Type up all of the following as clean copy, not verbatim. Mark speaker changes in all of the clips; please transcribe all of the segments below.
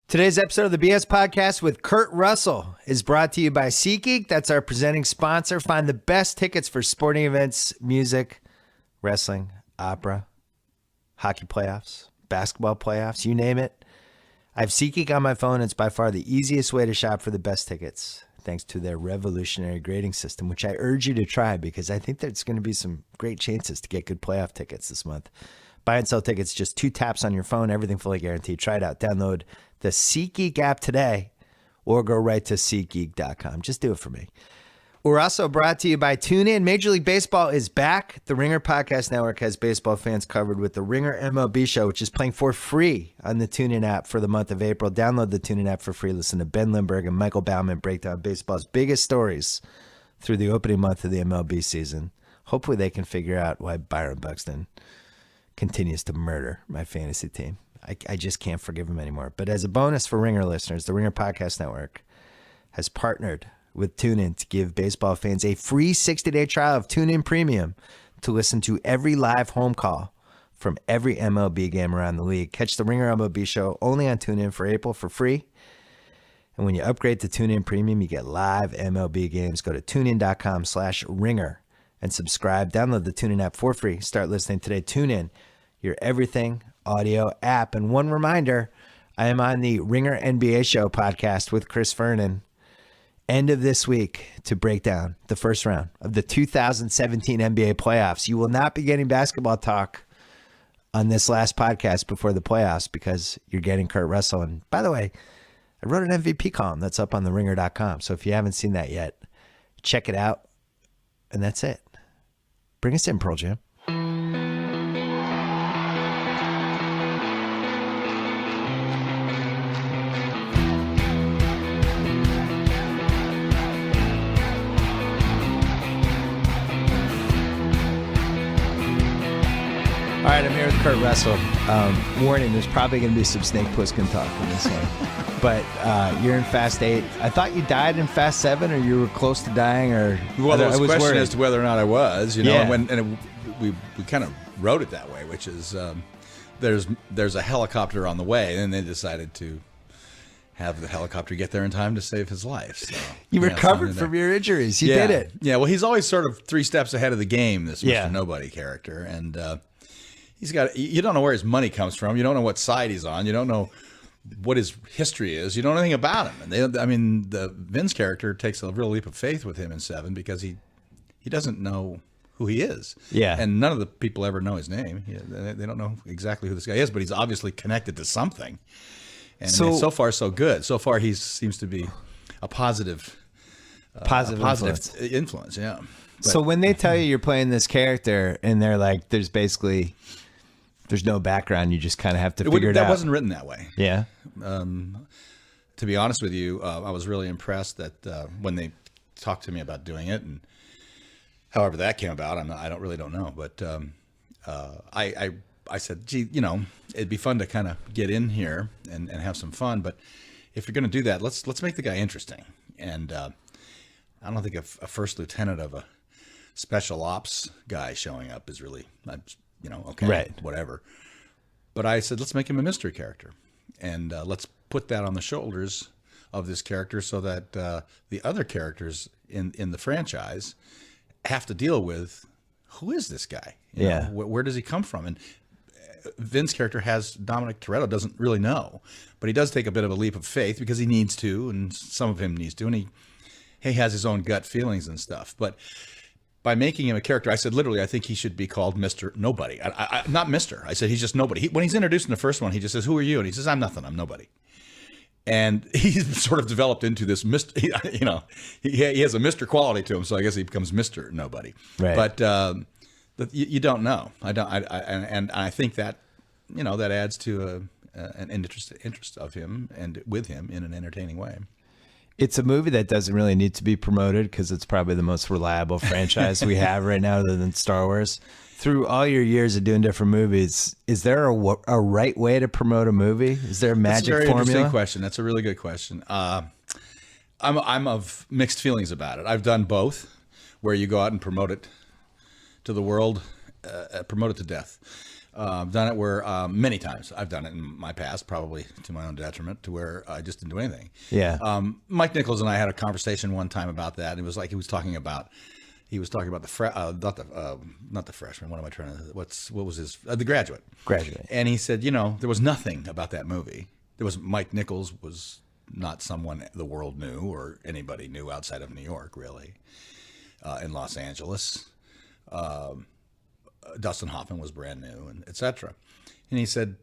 Speaker 1: Today's episode of the BS Podcast with Kurt Russell is brought to you by SeatGeek. That's our presenting sponsor. Find the best tickets for sporting events, music, wrestling, opera, hockey playoffs, basketball playoffs, you name it. I have SeatGeek on my phone. It's by far the easiest way to shop for the best tickets, thanks to their revolutionary grading system, which I urge you to try because I think there's going to be some great chances to get good playoff tickets this month. Buy and sell tickets, just 2 taps on your phone, everything fully guaranteed. Try it out. Download the SeatGeek app today or go right to SeatGeek.com. Just do it for me. We're also brought to you by TuneIn. Major League Baseball is back. The Ringer Podcast Network has baseball fans covered with the Ringer MLB Show, which is playing for free on the TuneIn app for the month of April. Download the TuneIn app for free. Listen to Ben Lindbergh and Michael Baumann break down baseball's biggest stories through the opening month of the MLB season. Hopefully they can figure out why Byron Buxton continues to murder my fantasy team. I just can't forgive him anymore. But as a bonus for Ringer listeners, the Ringer Podcast Network has partnered with TuneIn to give baseball fans a free 60-day trial of TuneIn Premium to listen to every live home call from every MLB game around the league. Catch the Ringer MLB Show only on TuneIn for April for free. And when you upgrade to TuneIn Premium, you get live MLB games. Go to TuneIn.com/Ringer and subscribe. Download the TuneIn app for free. Start listening today. TuneIn, your everything audio app. And one reminder, I am on the Ringer NBA Show podcast with Chris Vernon end of this week to break down the first round of the 2017 NBA playoffs. You will not be getting basketball talk on this last podcast before the playoffs because you're getting Kurt Russell. And by the way, I wrote an MVP column that's up on the ringer.com. So if you haven't seen that yet, check it out. And that's it. Bring us in, Pearl Jam. All right, I'm here with Kurt Russell. Warning, there's probably going to be some Snake Plissken talk in this one. But you're in Fast 8. I thought you died in Fast 7, or you were close to dying, or...
Speaker 2: Well, there was a question
Speaker 1: worried
Speaker 2: as to whether or not I was, you know,
Speaker 1: Yeah.
Speaker 2: we kind of wrote it that way, which is there's a helicopter on the way, and they decided to have the helicopter get there in time to save his life. So,
Speaker 1: You recovered from your injuries. You did it.
Speaker 2: Yeah, well, he's always sort of 3 steps ahead of the game, this
Speaker 1: Yeah.
Speaker 2: Mr. Nobody character, and... he's got. You don't know where his money comes from. You don't know what side he's on. You don't know what his history is. You don't know anything about him. And the Vince character takes a real leap of faith with him in 7 because he doesn't know who he is.
Speaker 1: Yeah.
Speaker 2: And none of the people ever know his name. They don't know exactly who this guy is, but he's obviously connected to something. And so far, so good. So far, he seems to be a positive influence. Yeah. But,
Speaker 1: So when they tell you you're playing this character and they're like, there's no background, you just kind of have to figure it out.
Speaker 2: That wasn't written that way.
Speaker 1: Yeah.
Speaker 2: To be honest with you, I was really impressed that when they talked to me about doing it, and however that came about, I don't know. But I said, gee, you know, it'd be fun to kind of get in here and have some fun. But if you're going to do that, let's make the guy interesting. And I don't think a first lieutenant of a special ops guy showing up is really, okay,
Speaker 1: Right.
Speaker 2: whatever. But I said, let's make him a mystery character, and let's put that on the shoulders of this character so that the other characters in the franchise have to deal with, who is this guy? You know, where does he come from? And Vince's character Dominic Toretto doesn't really know, but he does take a bit of a leap of faith because he needs to, and some of him needs to, and he has his own gut feelings and stuff. But by making him a character, I said, literally, I think he should be called Mr. Nobody. Not Mr. I said, he's just nobody. When he's introduced in the first one, he just says, who are you? And he says, I'm nothing. I'm nobody. And he's sort of developed into this Mr. You know, he has a Mr. quality to him, so I guess he becomes Mr. Nobody.
Speaker 1: Right.
Speaker 2: But you don't know. And I think that, you know, that adds to an interest of him and with him in an entertaining way.
Speaker 1: It's a movie that doesn't really need to be promoted because it's probably the most reliable franchise we have right now other than Star Wars. Through all your years of doing different movies, is there a right way to promote a movie? Is there a magic formula?
Speaker 2: That's a very interesting question. That's a really good question. I'm of mixed feelings about it. I've done both, where you go out and promote it to the world, promote it to death. I've done it where many times I've done it in my past, probably to my own detriment, to where I just didn't do anything.
Speaker 1: Yeah.
Speaker 2: Mike Nichols and I had a conversation one time about that. It was like he was talking about the not the freshman. What am I trying to? What was his the graduate?
Speaker 1: Graduate.
Speaker 2: And he said, there was nothing about that movie. There was Mike Nichols was not someone the world knew or anybody knew outside of New York, really. In Los Angeles. Dustin Hoffman was brand new, and etc. And he said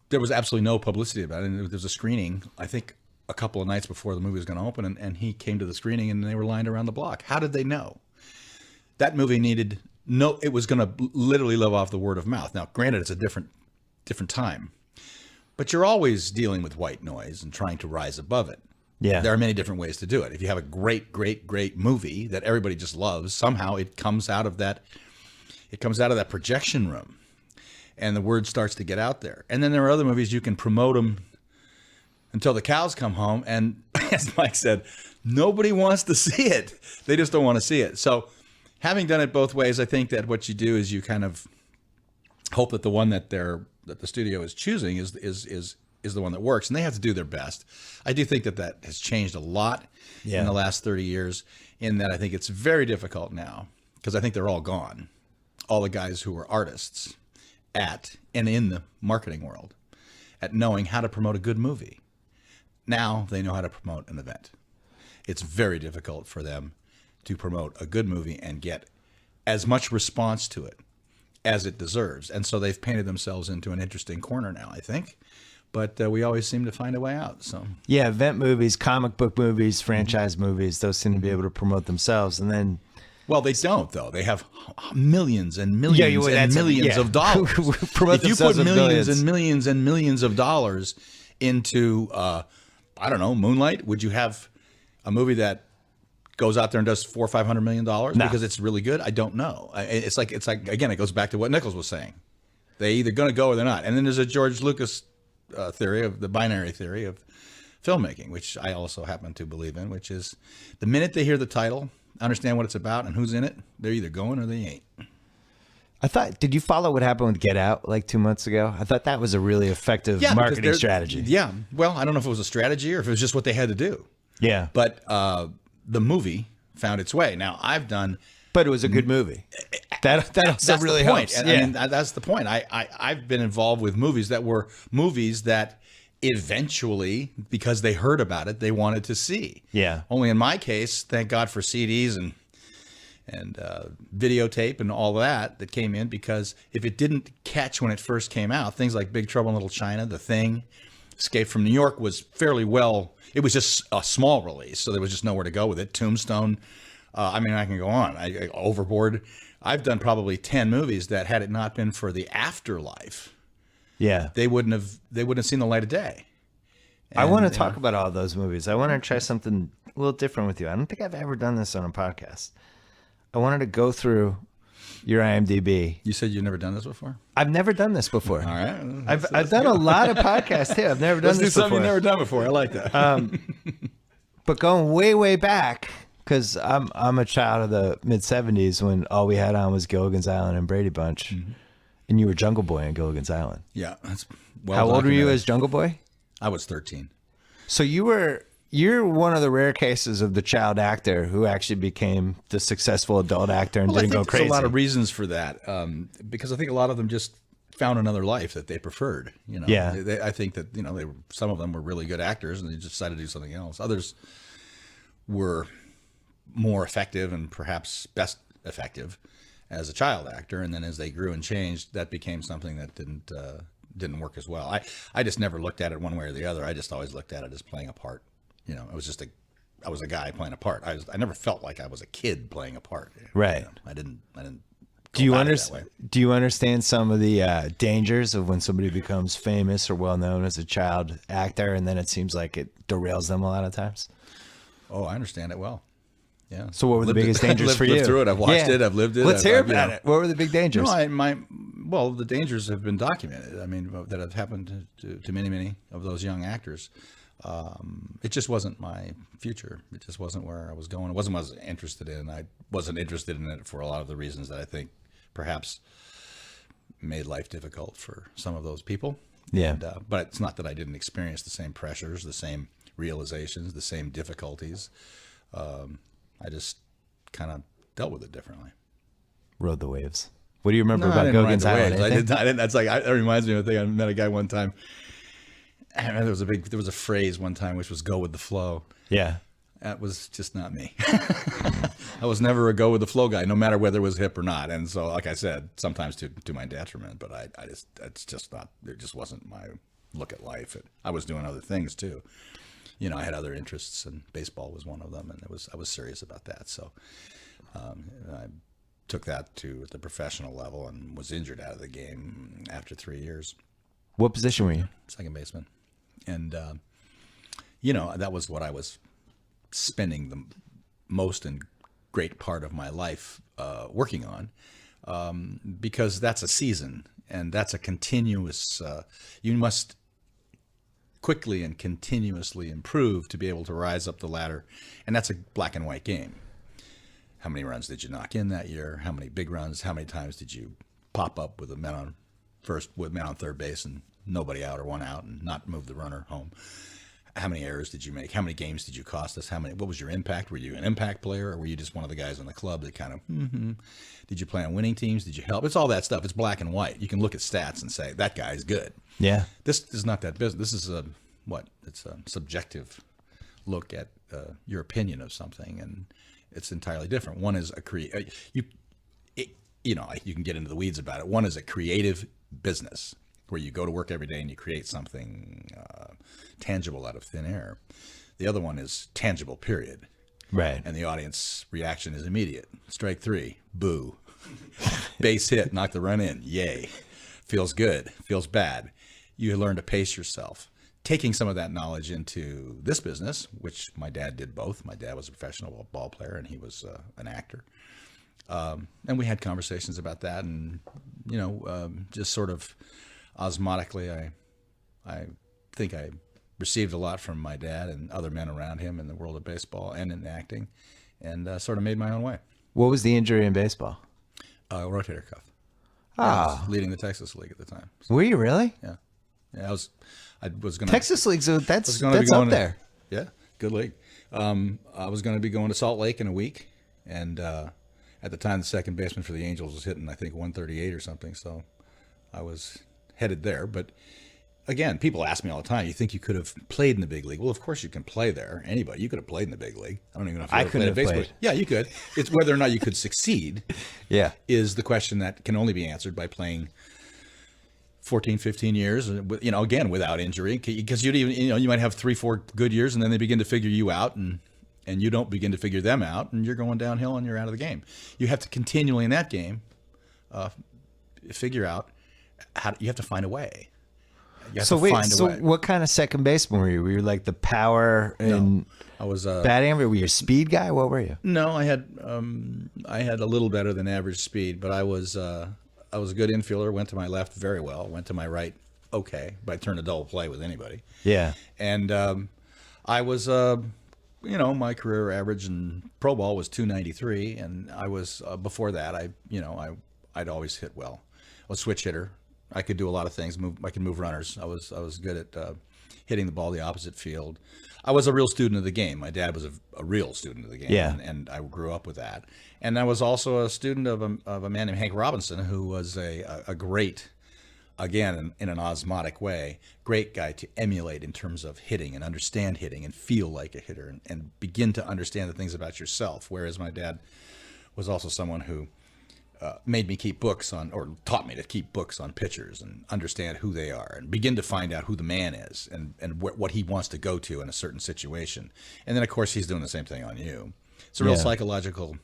Speaker 2: there was absolutely no publicity about it. And there was a screening, I think, a couple of nights before the movie was going to open, and he came to the screening, and they were lined around the block. How did they know? That movie it was going to literally live off the word of mouth. Now, granted, it's a different time, but you're always dealing with white noise and trying to rise above it.
Speaker 1: Yeah.
Speaker 2: There are many different ways to do it. If you have a great, great, great movie that everybody just loves, somehow it comes out of that projection room, and the word starts to get out there. And then there are other movies you can promote them until the cows come home, and as Mike said, nobody wants to see it. They just don't want to see it. So having done it both ways, I think that what you do is you kind of hope that the one that the studio is choosing is the one that works, and they have to do their best. I do think that has changed a lot in the last 30 years, in that I think it's very difficult now, because I think they're all gone. All the guys who were artists at and in the marketing world at knowing how to promote a good movie. Now they know how to promote an event. It's very difficult for them to promote a good movie and get as much response to it as it deserves. And so they've painted themselves into an interesting corner now, I think. But we always seem to find a way out. So
Speaker 1: yeah, event movies, comic book movies, franchise movies, those seem to be able to promote themselves. And then...
Speaker 2: Well, they don't, though. They have millions and millions and millions of dollars. If you put millions and millions and millions of dollars into, I don't know, Moonlight, would you have a movie that goes out there and does $400 or $500 million because it's really good? I don't know. It's like again, it goes back to what Nichols was saying. They're either going to go or they're not. And then there's a George Lucas theory of the binary theory of filmmaking, which I also happen to believe in, which is the minute they hear the title, understand what it's about and who's in it, they're either going or they ain't.
Speaker 1: Did you follow what happened with Get Out like 2 months ago? I thought that was a really effective marketing strategy.
Speaker 2: Yeah. Well, I don't know if it was a strategy or if it was just what they had to do.
Speaker 1: Yeah.
Speaker 2: But the movie found its way. Now,
Speaker 1: but it was a good movie. That also really helps.
Speaker 2: I mean, that's the point. I've been involved with movies that were movies that eventually, because they heard about it, they wanted to see.
Speaker 1: Yeah.
Speaker 2: Only in my case, thank God for CDs and videotape and all that came in, because if it didn't catch when it first came out, things like Big Trouble in Little China, The Thing, Escape from New York was fairly well. It was just a small release, so there was just nowhere to go with it. Tombstone. I mean, I can go on. Overboard. I've done probably 10 movies that, had it not been for the afterlife, they wouldn't have seen the light of day. And,
Speaker 1: I want to talk about all those movies. I want to try something a little different with you. I don't think I've ever done this on a podcast. I wanted to go through your IMDb.
Speaker 2: You said you've never done this before?
Speaker 1: I've never done this before.
Speaker 2: All right.
Speaker 1: I've done a lot of podcasts too. I've never done this before.
Speaker 2: Something you've never done before. I like that.
Speaker 1: But going way, way back, because I'm a child of the mid-'70s when all we had on was Gilligan's Island and Brady Bunch. Mm-hmm. And you were Jungle Boy on Gilligan's Island.
Speaker 2: Yeah. That's well
Speaker 1: How old were you
Speaker 2: documented.
Speaker 1: as Jungle Boy?
Speaker 2: I was 13.
Speaker 1: So you're one of the rare cases of the child actor who actually became the successful adult actor and didn't go crazy.
Speaker 2: There's a lot of reasons for that, because I think a lot of them just found another life that they preferred.
Speaker 1: Yeah.
Speaker 2: I think that some of them were really good actors and they just decided to do something else. Others were more effective and perhaps best effective as a child actor, and then as they grew and changed, that became something that didn't work as well. I just never looked at it one way or the other. I just always looked at it as playing a part. I was a guy playing a part. I never felt like I was a kid playing a part.
Speaker 1: Right.
Speaker 2: I didn't.
Speaker 1: Do you understand some of the dangers of when somebody becomes famous or well known as a child actor, and then it seems like it derails them a lot of times?
Speaker 2: Oh, I understand it well. Yeah.
Speaker 1: So what were the biggest dangers for you? I've
Speaker 2: lived through it. I've watched it. I've lived it.
Speaker 1: Let's hear about it. What were the big dangers?
Speaker 2: Well, the dangers have been documented. I mean, that have happened to many of those young actors. It just wasn't my future. It just wasn't where I was going. It wasn't what I was interested in. I wasn't interested in it for a lot of the reasons that I think perhaps made life difficult for some of those people.
Speaker 1: Yeah.
Speaker 2: And, but it's not that I didn't experience the same pressures, the same realizations, the same difficulties. I just kind of dealt with it differently.
Speaker 1: Rode the waves. What do you remember
Speaker 2: No, I
Speaker 1: about
Speaker 2: didn't ride
Speaker 1: Gogans
Speaker 2: the
Speaker 1: Island?
Speaker 2: waves. I didn't. That's like that reminds me of a thing. I met a guy one time. I remember there was a phrase one time which was "go with the flow."
Speaker 1: Yeah.
Speaker 2: That was just not me. I was never a go with the flow guy, no matter whether it was hip or not. And so, like I said, sometimes to my detriment. But it's just not. It just wasn't my look at life. I was doing other things too. You know, I had other interests, and baseball was one of them, and I was serious about that. So I took that to the professional level and was injured out of the game after 3 years.
Speaker 1: What position were you?
Speaker 2: Second baseman. And, you know, that was what I was spending the most and great part of my life working on, because that's a season and that's a continuous, you must quickly and continuously improve to be able to rise up the ladder. And that's a black and white game. How many runs did you knock in that year? How many big runs? How many times did you pop up with a man on third base and nobody out or one out and not move the runner home? How many errors did you make? How many games did you cost us? What was your impact? Were you an impact player, or were you just one of the guys on the club that kind of, Did you play on winning teams? Did you help? It's all that stuff. It's black and white. You can look at stats and say, that guy's good.
Speaker 1: Yeah.
Speaker 2: This is not that business. This is it's a subjective look at your opinion of something, and it's entirely different. One is you can get into the weeds about it. One is a creative business where you go to work every day and you create something tangible out of thin air. The other one is tangible, period.
Speaker 1: Right.
Speaker 2: And the audience reaction is immediate. Strike three, boo. Base hit, knock the run in, yay. Feels good, feels bad. You learn to pace yourself. Taking some of that knowledge into this business, which my dad did both. My dad was a professional ball player and he was an actor. And we had conversations about that, and, just sort of osmotically, I think I received a lot from my dad and other men around him in the world of baseball and in acting, and sort of made my own way.
Speaker 1: What was the injury in baseball?
Speaker 2: Rotator cuff.
Speaker 1: Ah.
Speaker 2: I was leading the Texas League at the time. So,
Speaker 1: Were you really?
Speaker 2: yeah. I was going to
Speaker 1: Texas League, so that's
Speaker 2: up
Speaker 1: up there.
Speaker 2: Yeah, good league. I was going to be going to Salt Lake in a week, and at the time, the second baseman for the Angels was hitting, I think, 138 or something. So I was headed there. But again, people ask me all the time, you think you could have played in the big league? Well, of course you can play there. Anybody, you could have played in the big league. I don't even know if you
Speaker 1: I
Speaker 2: ever
Speaker 1: couldn't
Speaker 2: played
Speaker 1: have
Speaker 2: baseball.
Speaker 1: played.
Speaker 2: Yeah, you could. It's whether or not you could succeed.
Speaker 1: Yeah.
Speaker 2: Is the question that can only be answered by playing 14, 15 years, again, without injury, because you might have 3-4 good years, and then they begin to figure you out, and you don't begin to figure them out, and you're going downhill and you're out of the game. You have to continually in that game figure out you have to find a way.
Speaker 1: So what kind of second baseman were you? Were you like the power and
Speaker 2: I was
Speaker 1: batting? Were you a speed guy? What were you?
Speaker 2: No, I had a little better than average speed, but I was a good infielder. Went to my left very well. Went to my right okay, but I turned a double play with anybody.
Speaker 1: Yeah.
Speaker 2: And I was my career average in pro ball was 293, and I was before that I'd always hit well. I was a switch hitter. I could do a lot of things. I could move runners. I was good at hitting the ball the opposite field. I was a real student of the game. My dad was a real student of the game,
Speaker 1: yeah.
Speaker 2: and I grew up with that. And I was also a student of a man named Hank Robinson, who was a great, again, in an osmotic way, great guy to emulate in terms of hitting and understand hitting and feel like a hitter and begin to understand the things about yourself. Whereas my dad was also someone who made me keep books or taught me to keep books on pitchers and understand who they are and begin to find out who the man is and what he wants to go to in a certain situation. And then, of course, he's doing the same thing on you. It's a real psychological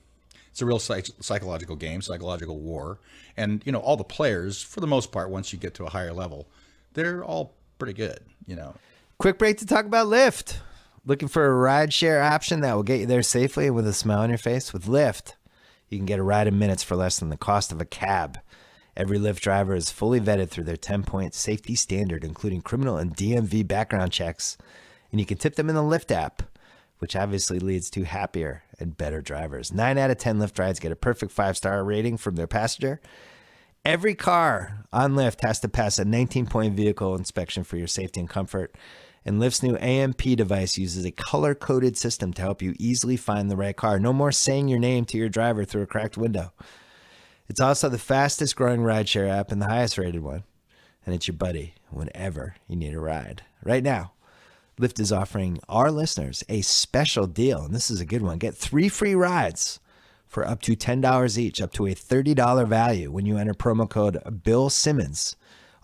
Speaker 2: game, psychological war. And, all the players, for the most part, once you get to a higher level, they're all pretty good,
Speaker 1: Quick break to talk about Lyft. Looking for a rideshare option that will get you there safely and with a smile on your face? With Lyft, you can get a ride in minutes for less than the cost of a cab. Every Lyft driver is fully vetted through their 10-point safety standard, including criminal and DMV background checks. And you can tip them in the Lyft app, which obviously leads to happier and better drivers. 9 out of 10 Lyft rides get a perfect 5-star rating from their passenger. Every car on Lyft has to pass a 19-point vehicle inspection for your safety and comfort. And Lyft's new AMP device uses a color-coded system to help you easily find the right car. No more saying your name to your driver through a cracked window. It's also the fastest growing rideshare app and the highest rated one. And it's your buddy whenever you need a ride. Right now, Lyft is offering our listeners a special deal. And this is a good one. Get 3 free rides for up to $10 each, up to a $30 value when you enter promo code Bill Simmons.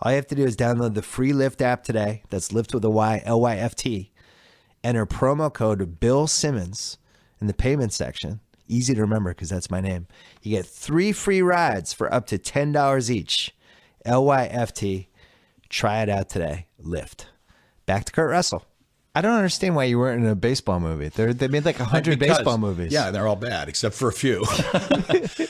Speaker 1: All you have to do is download the free Lyft app today. That's Lyft with a Y, Lyft. Enter promo code Bill Simmons in the payment section. Easy to remember because that's my name. You get 3 free rides for up to $10 each. Lyft. Try it out today. Lyft. Back to Kurt Russell. I don't understand why you weren't in a baseball movie. They made like 100 baseball movies.
Speaker 2: Yeah, they're all bad except for a few.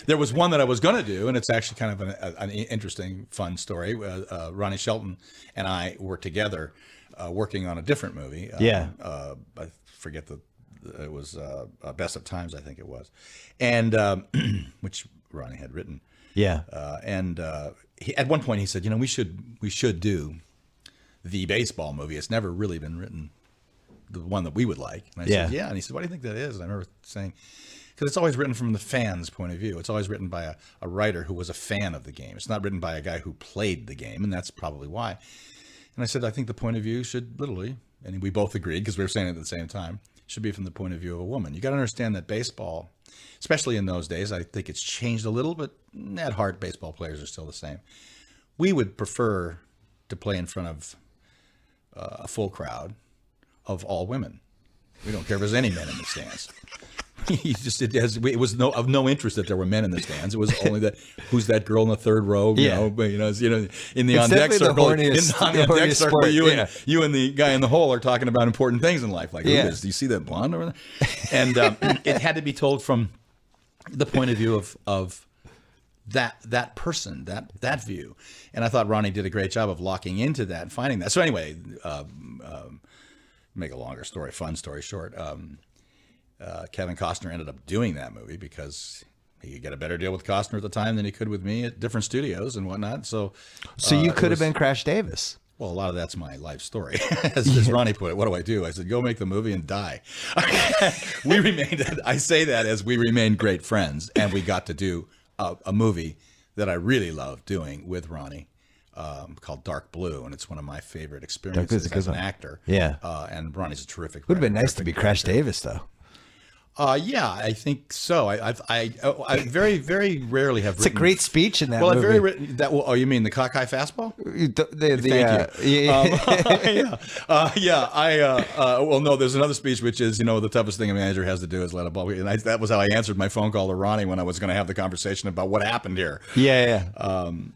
Speaker 2: There was one that I was going to do, and it's actually kind of an interesting, fun story. Ronnie Shelton and I were together working on a different movie. I forget it was Best of Times, I think it was, and which Ronnie had written.
Speaker 1: Yeah.
Speaker 2: At one point he said, we should do the baseball movie. It's never really been written, the one that we would like. And I said, yeah. And he said, why do you think that is? And I remember saying, because it's always written from the fan's point of view. It's always written by a writer who was a fan of the game. It's not written by a guy who played the game, and that's probably why. And I said, I think the point of view should literally, and we both agreed because we were saying it at the same time, should be from the point of view of a woman. You got to understand that baseball, especially in those days, I think it's changed a little, but at heart, baseball players are still the same. We would prefer to play in front of a full crowd of all women. We don't care if there's any men in the stands. It was of no interest that there were men in the stands. It was only that who's that girl in the third row? In the on deck circle, you and the guy in the hole are talking about important things in life. Like, do you see that blonde over there? And it had to be told from the point of view of that person, that view. And I thought Ronnie did a great job of locking into that and finding that. So anyway, make a longer story, fun story short. Kevin Costner ended up doing that movie because he could get a better deal with Costner at the time than he could with me at different studios and whatnot. So
Speaker 1: you could have been Crash Davis.
Speaker 2: Well, a lot of that's my life story. As Ronnie put it, what do? I said, go make the movie and die. I say that as we remained great friends, and we got to do a movie that I really loved doing with Ronnie. Called Dark Blue, and it's one of my favorite experiences as an actor.
Speaker 1: Yeah,
Speaker 2: and Ronnie's a terrific.
Speaker 1: Would have been nice to be Crash Davis, though.
Speaker 2: Yeah, I think so. I very, very rarely have.
Speaker 1: It's a great speech in that
Speaker 2: movie.
Speaker 1: Well,
Speaker 2: I've written that. Oh, you mean the cockeye fastball? Well, no. There's another speech which is, the toughest thing a manager has to do is let a ball. And that was how I answered my phone call to Ronnie when I was going to have the conversation about what happened here.
Speaker 1: Yeah.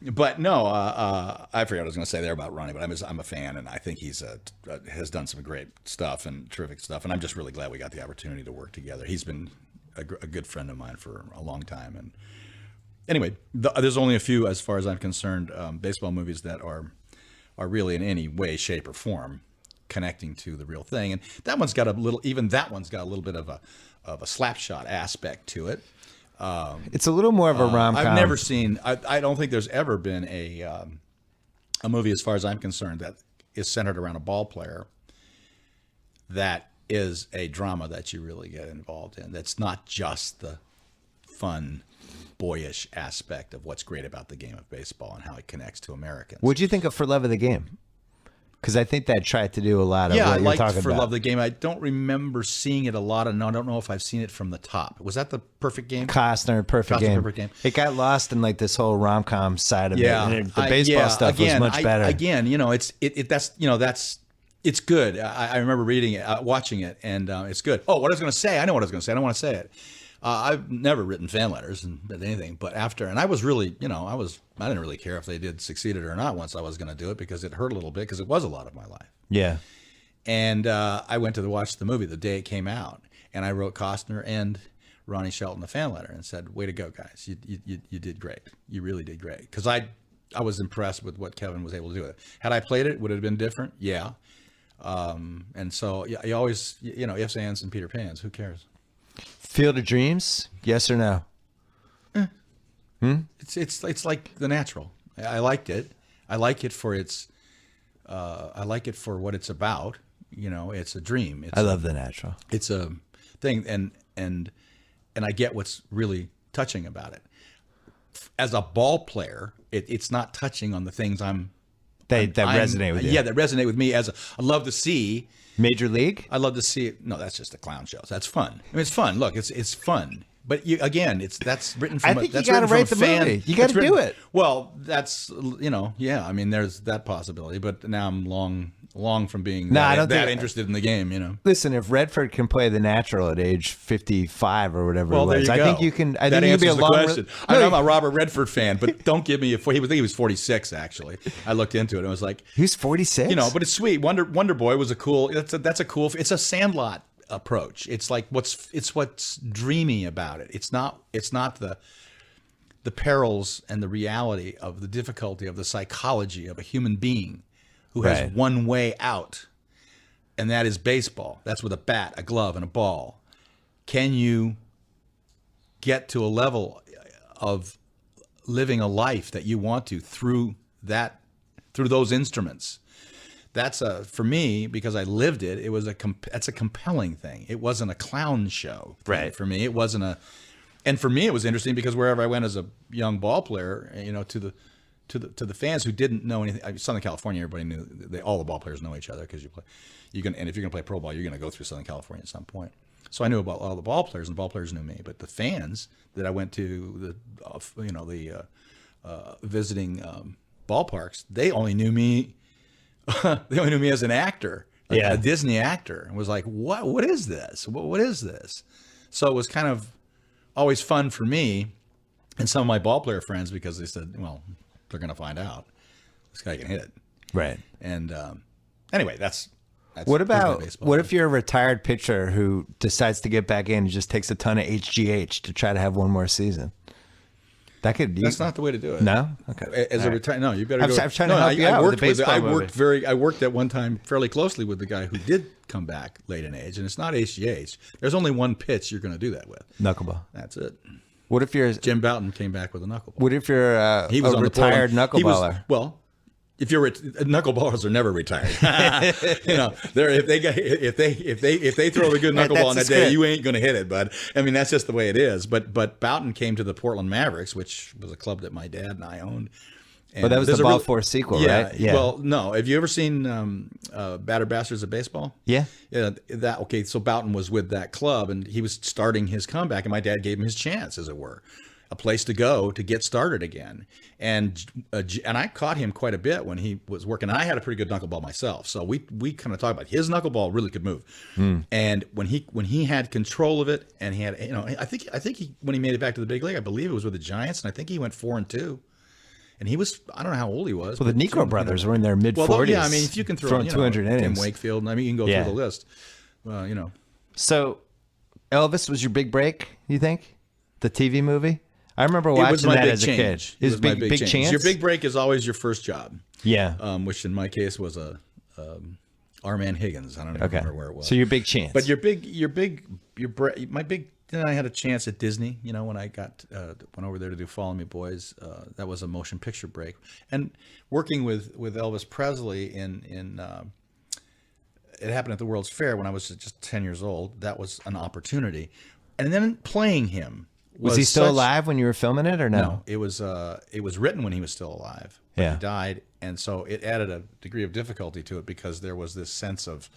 Speaker 2: But no, I forgot what I was going to say there about Ronnie. But I'm a fan, and I think he's has done some great stuff and terrific stuff. And I'm just really glad we got the opportunity to work together. He's been a good friend of mine for a long time. And anyway, there's only a few, as far as I'm concerned, baseball movies that are really in any way, shape, or form connecting to the real thing. And that one's got a little bit of a slapshot aspect to it.
Speaker 1: It's a little more of a rom-com.
Speaker 2: I've never seen. I don't think there's ever been a movie, as far as I'm concerned, that is centered around a ball player that is a drama that you really get involved in. That's not just the fun, boyish aspect of what's great about the game of baseball and how it connects to Americans.
Speaker 1: What'd you think of For Love of the Game? Because I think that tried to do a lot of what you're talking about. Yeah, I liked
Speaker 2: For Love of the Game. I don't remember seeing it a lot, and I don't know if I've seen it from the top. Was that the Perfect Game?
Speaker 1: Perfect Game. It got lost in like this whole rom-com side of it. And the baseball stuff was much better. It's good. I remember reading it, watching it, and it's good. Oh, what I was going to say, I know what I was going to say. I don't want to say it. I've never written fan letters and anything, but after, and I was really, I didn't really care if they did succeeded or not once I was going to do it because it hurt a little bit because it was a lot of my life. Yeah.
Speaker 2: And I went to watch the movie the day it came out, and I wrote Costner and Ronnie Shelton a fan letter and said, "Way to go, guys! You did great. You really did great." Because I was impressed with what Kevin was able to do with it. Had I played it, would it have been different? Yeah. And so you always, ifs, ands, and Peter Pans. Who cares?
Speaker 1: Field of Dreams? Yes or no?
Speaker 2: It's like The Natural. I liked it. I like it for I like it for what it's about. You know, it's a dream.
Speaker 1: I love The Natural.
Speaker 2: It's a thing, and I get what's really touching about it. As a ball player, it's not touching on the things that
Speaker 1: resonate with you.
Speaker 2: Yeah, that resonate with me. I love to see
Speaker 1: Major League.
Speaker 2: I love to see it. No, that's just a clown show. That's fun. I mean, it's fun. Look, it's fun. But that's written from.
Speaker 1: I think you got to write the movie. You got to do it.
Speaker 2: Well, that's yeah. I mean, there's that possibility. But now I'm long from being that interested in the game. You know.
Speaker 1: Listen, if Redford can play The Natural at age 55 or whatever it was,
Speaker 2: there you
Speaker 1: I
Speaker 2: go.
Speaker 1: think you can. I
Speaker 2: that
Speaker 1: think you'd be a
Speaker 2: answers the question. I'm a Robert Redford fan, but don't give me I think he was 46 actually. I looked into it and it was like
Speaker 1: he was 46.
Speaker 2: You know, but it's sweet. Wonder Boy was a cool. That's a cool. It's a Sandlot approach. It's like what's dreamy about it. It's not the perils and the reality of the difficulty of the psychology of a human being who has one way out, and that is baseball. That's with a bat, a glove, and a ball. Can you get to a level of living a life that you want to through those instruments? That's for me, because I lived it. It was that's a compelling thing. It wasn't a clown show thing for me. It wasn't and for me it was interesting because wherever I went as a young ball player, you know, to the fans who didn't know anything. I mean, Southern California, everybody knew. All the ball players know each other because and if you're gonna play pro ball, you're gonna go through Southern California at some point. So I knew about all the ball players, and the ball players knew me. But the fans that I went to the visiting ballparks, they only knew me. They only knew me as an actor, a Disney actor, and was like, "What is this? What is this?" So it was kind of always fun for me and some of my ball player friends because they said, "Well, they're going to find out. This guy can hit it."
Speaker 1: Right.
Speaker 2: And anyway, that's
Speaker 1: what if you're a retired pitcher who decides to get back in and just takes a ton of HGH to try to have one more season? That's
Speaker 2: not the way to do it.
Speaker 1: No? Okay.
Speaker 2: As a retired, no, you've got to go.
Speaker 1: I'm trying to help you out with the baseball
Speaker 2: I worked at one time fairly closely with the guy who did come back late in age, and it's not HGH. There's only one pitch you're going to do that with.
Speaker 1: Knuckleball.
Speaker 2: That's it.
Speaker 1: What if you're
Speaker 2: Jim Bouton came back with a knuckleball?
Speaker 1: What if you're
Speaker 2: he was
Speaker 1: a retired knuckleballer?
Speaker 2: If you're knuckleballers are never retired, you know, if they throw a good knuckleball on that day, you ain't going to hit it. But I mean, that's just the way it is. But Bouton came to the Portland Mavericks, which was a club that my dad and I owned.
Speaker 1: And that was the Ball Force sequel, right?
Speaker 2: Yeah. Well, no. Have you ever seen Batter Bastards of Baseball?
Speaker 1: Yeah.
Speaker 2: Yeah. So Bouton was with that club, and he was starting his comeback, and my dad gave him his chance, as it were. A place to go to get started again, and I caught him quite a bit when he was working. I had a pretty good knuckleball myself, so we kind of talked about his knuckleball really could move. And when he had control of it, and he had, you know, I think when he made it back to the big league, I believe it was with the Giants, and I think he went 4-2. And he was, I don't know how old he was.
Speaker 1: Well, the Necro brothers were in their mid-40s. Well,
Speaker 2: yeah, I mean, if you can throw
Speaker 1: 200 innings.
Speaker 2: Tim Wakefield, I mean, you can go through the list. Well, you know.
Speaker 1: So, Elvis was your big break, you think? The TV movie? I remember watching that as a kid.
Speaker 2: It was my big chance. Your big break is always your first job.
Speaker 1: Yeah.
Speaker 2: Which in my case was our man Higgins. I don't even remember where it was.
Speaker 1: So your big chance.
Speaker 2: But then I had a chance at Disney, you know, when I went over there to do Follow Me Boys. That was a motion picture break. And working with Elvis Presley in it happened at the World's Fair when I was just 10 years old. That was an opportunity. And then playing him.
Speaker 1: Was he still alive when you were filming it, or no?
Speaker 2: No, it was written when he was still alive. But he died, and so it added a degree of difficulty to it because there was this sense of,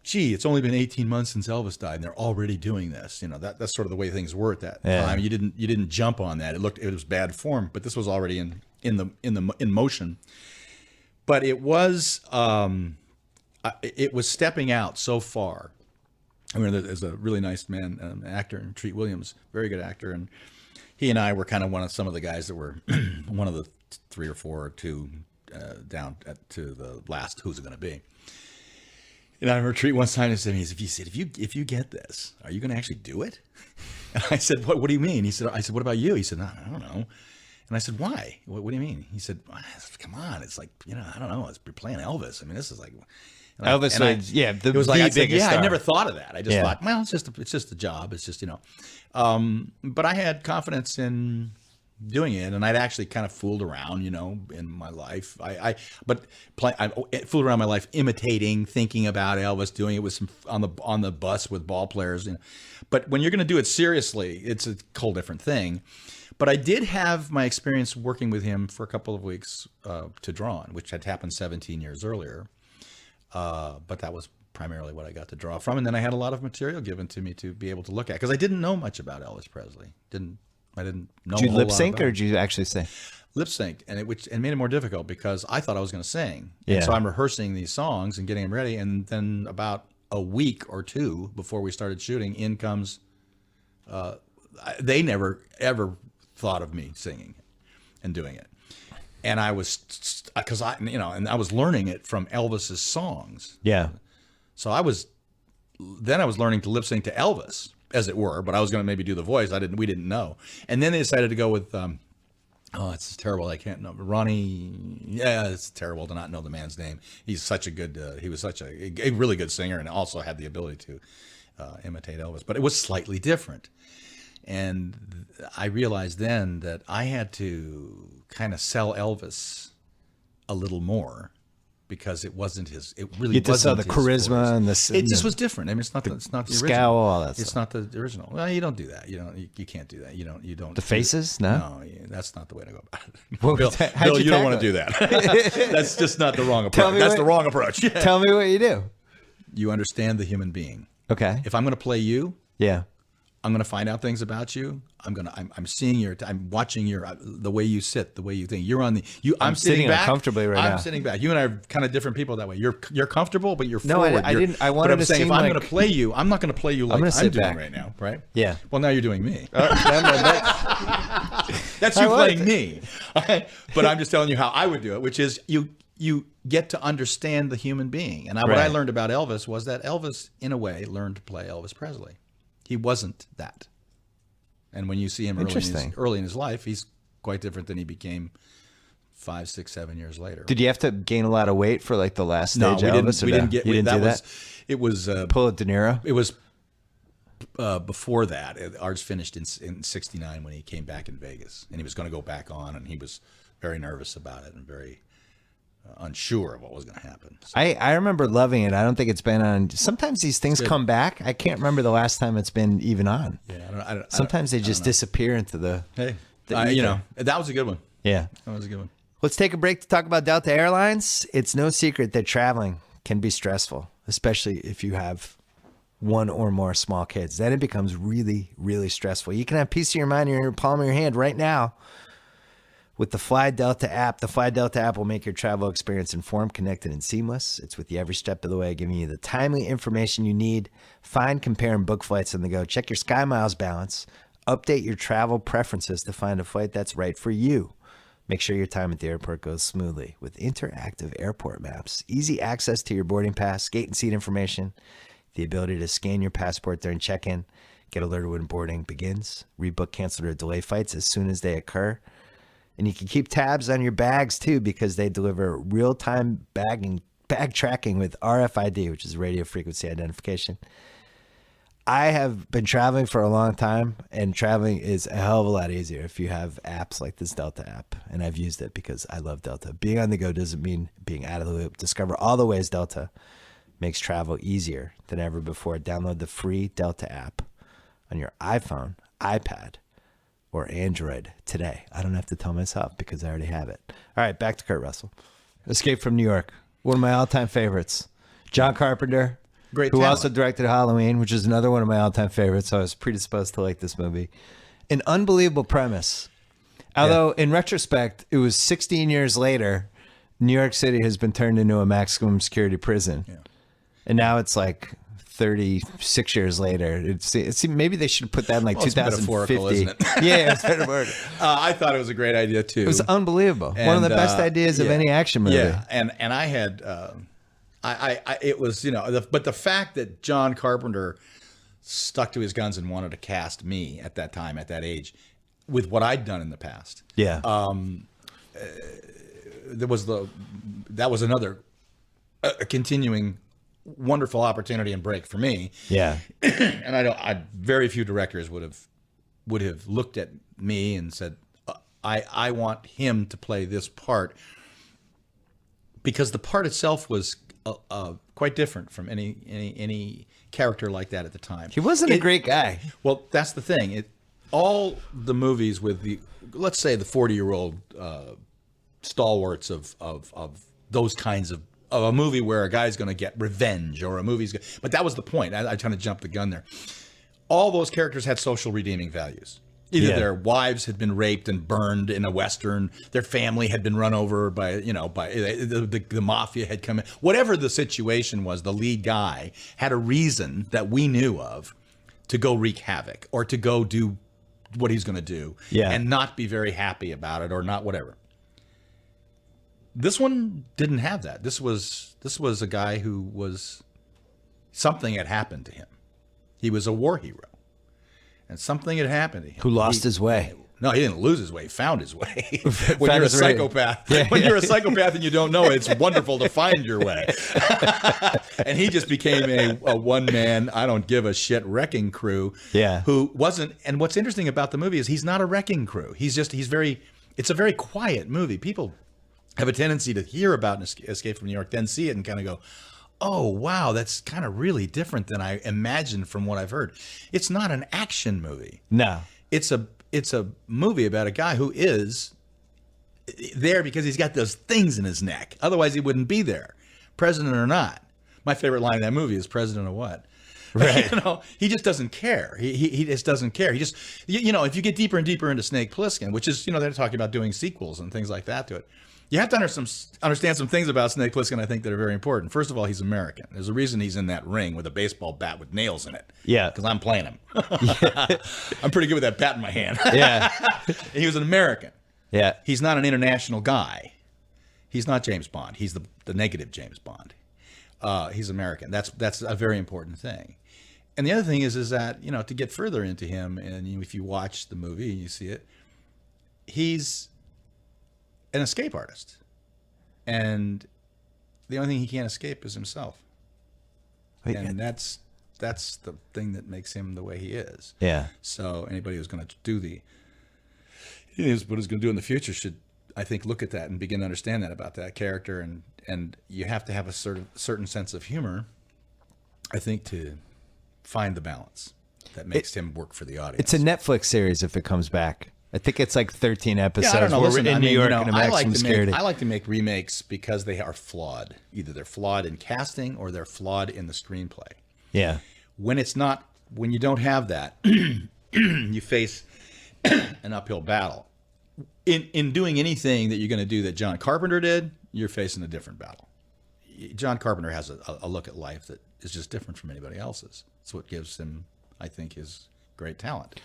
Speaker 2: gee, it's only been 18 months since Elvis died, and they're already doing this. You know, that's sort of the way things were at that time. You didn't jump on that. It was bad form, but this was already in motion. But it was stepping out so far. I mean, there's a really nice man, actor, Treat Williams, very good actor, and he and I were kind of some of the guys that were one of the 3 or 4 or 2 down to the last Who's It Going to Be. And I remember Treat one time and said, if you get this, are you going to actually do it? And I said, what do you mean? I said, what about you? He said, I don't know. And I said, why? What do you mean? He said, come on, it's like, you know, I don't know, we're playing Elvis. I mean, this is like.
Speaker 1: Elvis,
Speaker 2: it was like, I said,
Speaker 1: star.
Speaker 2: I never thought of that. I just thought, well, it's just a job. It's just, you know. But I had confidence in doing it, and I'd actually kind of fooled around, you know, in my life. I fooled around my life imitating, thinking about Elvis, doing it with some on the bus with ball players. You know. But when you're going to do it seriously, it's a whole different thing. But I did have my experience working with him for a couple of weeks to draw on, which had happened 17 years earlier. But that was primarily what I got to draw from, and then I had a lot of material given to me to be able to look at because I didn't know much about Elvis Presley. I didn't know.
Speaker 1: Did you lip sync or did you actually sing?
Speaker 2: Lip sync, and it made it more difficult because I thought I was going to sing.
Speaker 1: Yeah.
Speaker 2: And so I'm rehearsing these songs and getting them ready, and then about a week or two before we started shooting, in comes. They never ever thought of me singing and doing it, and I was because and I was learning it from Elvis's songs.
Speaker 1: Yeah. So
Speaker 2: I was learning to lip sync to Elvis, as it were, but I was going to maybe do the voice. We didn't know. And then they decided to go with, it's terrible. I can't know. Ronnie. Yeah, it's terrible to not know the man's name. He's such a good, he was such a really good singer and also had the ability to imitate Elvis, but it was slightly different. And I realized then that I had to kind of sell Elvis a little more. Because it wasn't his, it really
Speaker 1: you just saw
Speaker 2: wasn't
Speaker 1: the
Speaker 2: his
Speaker 1: charisma
Speaker 2: voice.
Speaker 1: and
Speaker 2: It just was different. I mean, it's not the original.
Speaker 1: scowl, all that
Speaker 2: It's
Speaker 1: stuff.
Speaker 2: not the original. Well, you don't do that. You can't do that. You don't.
Speaker 1: The faces? No?
Speaker 2: That's not the way to go about it.
Speaker 1: Well,
Speaker 2: Bill,
Speaker 1: how'd
Speaker 2: Bill,
Speaker 1: you
Speaker 2: you don't
Speaker 1: tackle
Speaker 2: want to do that. That's just not the wrong approach. That's the wrong approach.
Speaker 1: Tell me what you do.
Speaker 2: You understand the human being.
Speaker 1: Okay.
Speaker 2: If I'm going to play you,
Speaker 1: Yeah.
Speaker 2: I'm going to find out things about you. I'm seeing I'm watching the way you sit, the way you think. I'm sitting back
Speaker 1: uncomfortably right now.
Speaker 2: I'm sitting back. You and I are kind of different people that way. You're comfortable, but you're
Speaker 1: No,
Speaker 2: forward.
Speaker 1: I didn't. I wanted
Speaker 2: but I'm
Speaker 1: to
Speaker 2: saying
Speaker 1: seem
Speaker 2: if I'm
Speaker 1: like-
Speaker 2: going to play you, I'm not going to play you like
Speaker 1: gonna
Speaker 2: I'm
Speaker 1: sit
Speaker 2: doing
Speaker 1: back.
Speaker 2: right now, right?
Speaker 1: Yeah.
Speaker 2: Well, now you're doing me.
Speaker 1: That's
Speaker 2: That's you playing me. But I'm just telling you how I would do it, which is you get to understand the human being. And what I
Speaker 1: Right.
Speaker 2: learned about Elvis was that Elvis, in a way, learned to play Elvis Presley. He wasn't that. And when you see him early in his life, he's quite different than he became 5, 6, 7 years later.
Speaker 1: Did you have to gain a lot of weight for like the last stage of Elvis?
Speaker 2: We didn't get.
Speaker 1: You didn't do that?
Speaker 2: It was
Speaker 1: Pull a De Niro?
Speaker 2: It was before that. Ours finished in '69 when he came back in Vegas, and he was going to go back on, and he was very nervous about it and very unsure of what was going to happen. So,
Speaker 1: I remember loving it. I don't think it's been on. Sometimes these things come back. I can't remember the last time it's been even on.
Speaker 2: yeah,
Speaker 1: Sometimes they just disappear into the.
Speaker 2: Hey,
Speaker 1: the ether.
Speaker 2: that was a good one.
Speaker 1: Yeah.
Speaker 2: That was a good one.
Speaker 1: Let's take a break to talk about Delta Airlines. It's no secret that traveling can be stressful, especially if you have one or more small kids. Then it becomes really, really stressful. You can have peace of your mind in your palm of your hand right now with the Fly Delta app. The Fly Delta app will make your travel experience informed, connected, and seamless. It's with you every step of the way, giving you the timely information you need. Find, compare, and book flights on the go. Check your Sky Miles balance. Update your travel preferences to find a flight that's right for you. Make sure your time at the airport goes smoothly with interactive airport maps, easy access to your boarding pass, gate and seat information, the ability to scan your passport during check-in, get alerted when boarding begins, rebook, cancel, or delay flights as soon as they occur. And you can keep tabs on your bags too because they deliver real-time bag tracking with RFID, which is radio frequency identification. I have been traveling for a long time, and traveling is a hell of a lot easier if you have apps like this Delta app, and I've used it because I love Delta. Being on the go doesn't mean being out of the loop. Discover all the ways Delta makes travel easier than ever before. Download the free Delta app on your iPhone, iPad, or Android today. I don't have to tell myself because I already have it. All right, back to Kurt Russell. Escape from New York, one of my all-time favorites. John Carpenter.
Speaker 2: Great
Speaker 1: who
Speaker 2: talent.
Speaker 1: also directed Halloween, which is another one of my all-time favorites. So I was predisposed to like this movie. An unbelievable premise. Although in retrospect, it was 16 years later, New York City has been turned into a maximum security prison.
Speaker 2: Yeah.
Speaker 1: And now it's like 36 years later. It's maybe they should put that in like
Speaker 2: Well, it's
Speaker 1: 2050.
Speaker 2: metaphorical, isn't it?
Speaker 1: Yeah, it's metaphorical.
Speaker 2: I thought it was a great idea too.
Speaker 1: It was unbelievable. One of the best ideas of any action movie.
Speaker 2: Yeah, and I had, it was, but the fact that John Carpenter stuck to his guns and wanted to cast me at that time, at that age, with what I'd done in the past.
Speaker 1: Yeah.
Speaker 2: That was another continuing wonderful opportunity and break for me.
Speaker 1: Yeah.
Speaker 2: And very few directors would have looked at me and said, I want him to play this part, because the part itself was quite different from any character like that at the time.
Speaker 1: He wasn't a great guy.
Speaker 2: Well, that's the thing. All the movies with let's say the 40-year-old stalwarts of those kinds of a movie where a guy's going to get revenge, or a but that was the point. I kind of jumped the gun there. All those characters had social redeeming values. Either their wives had been raped and burned in a Western, their family had been run over by the mafia had come in. Whatever the situation was, the lead guy had a reason that we knew of to go wreak havoc, or to go do what he's going to do, and not be very happy about it, or not whatever. This one didn't have that. This was a guy who something had happened to him. He was a war hero. And something had happened to him.
Speaker 1: Who lost his way.
Speaker 2: No, he didn't lose his way. He found his way. When you're a psychopath, when you're a psychopath and you don't know it, it's wonderful to find your way. And he just became a one-man, I don't give a shit wrecking crew. Who wasn't. And what's interesting about the movie is he's not a wrecking crew. It's a very quiet movie. People have a tendency to hear about Escape from New York, then see it and kind of go, oh, wow, that's kind of really different than I imagined from what I've heard. It's not an action movie.
Speaker 1: No.
Speaker 2: It's a movie about a guy who is there because he's got those things in his neck. Otherwise, he wouldn't be there, president or not. My favorite line in that movie is president or what? Right. He just doesn't care. He just doesn't care. He just, if you get deeper and deeper into Snake Plissken, which is, they're talking about doing sequels and things like that to it. You have to understand some things about Snake Plissken, I think, that are very important. First of all, he's American. There's a reason he's in that ring with a baseball bat with nails in it. Yeah. Because I'm playing him. I'm pretty good with that bat in my hand. Yeah. He was an American. Yeah. He's not an international guy. He's not James Bond. He's the negative James Bond. He's American. That's a very important thing. And the other thing is that, to get further into him, and if you watch the movie and you see it, he's an escape artist, and the only thing he can't escape is himself. And that's the thing that makes him the way he is. Yeah. So anybody who's going to do what he's going to do in the future should, I think, look at that and begin to understand that about that character, and you have to have a certain sense of humor, I think, to find the balance that makes him work for the audience.
Speaker 1: It's a Netflix series if it comes back. I think it's like 13 episodes.
Speaker 2: Yeah, I don't know. Listen,
Speaker 1: in New York in a maximum security.
Speaker 2: I like to make remakes because they are flawed. Either they're flawed in casting or they're flawed in the screenplay. Yeah. When you don't have that, you face an uphill battle. In doing anything that you're going to do that John Carpenter did, you're facing a different battle. John Carpenter has a look at life that is just different from anybody else's. It's what gives him, I think, his great talent.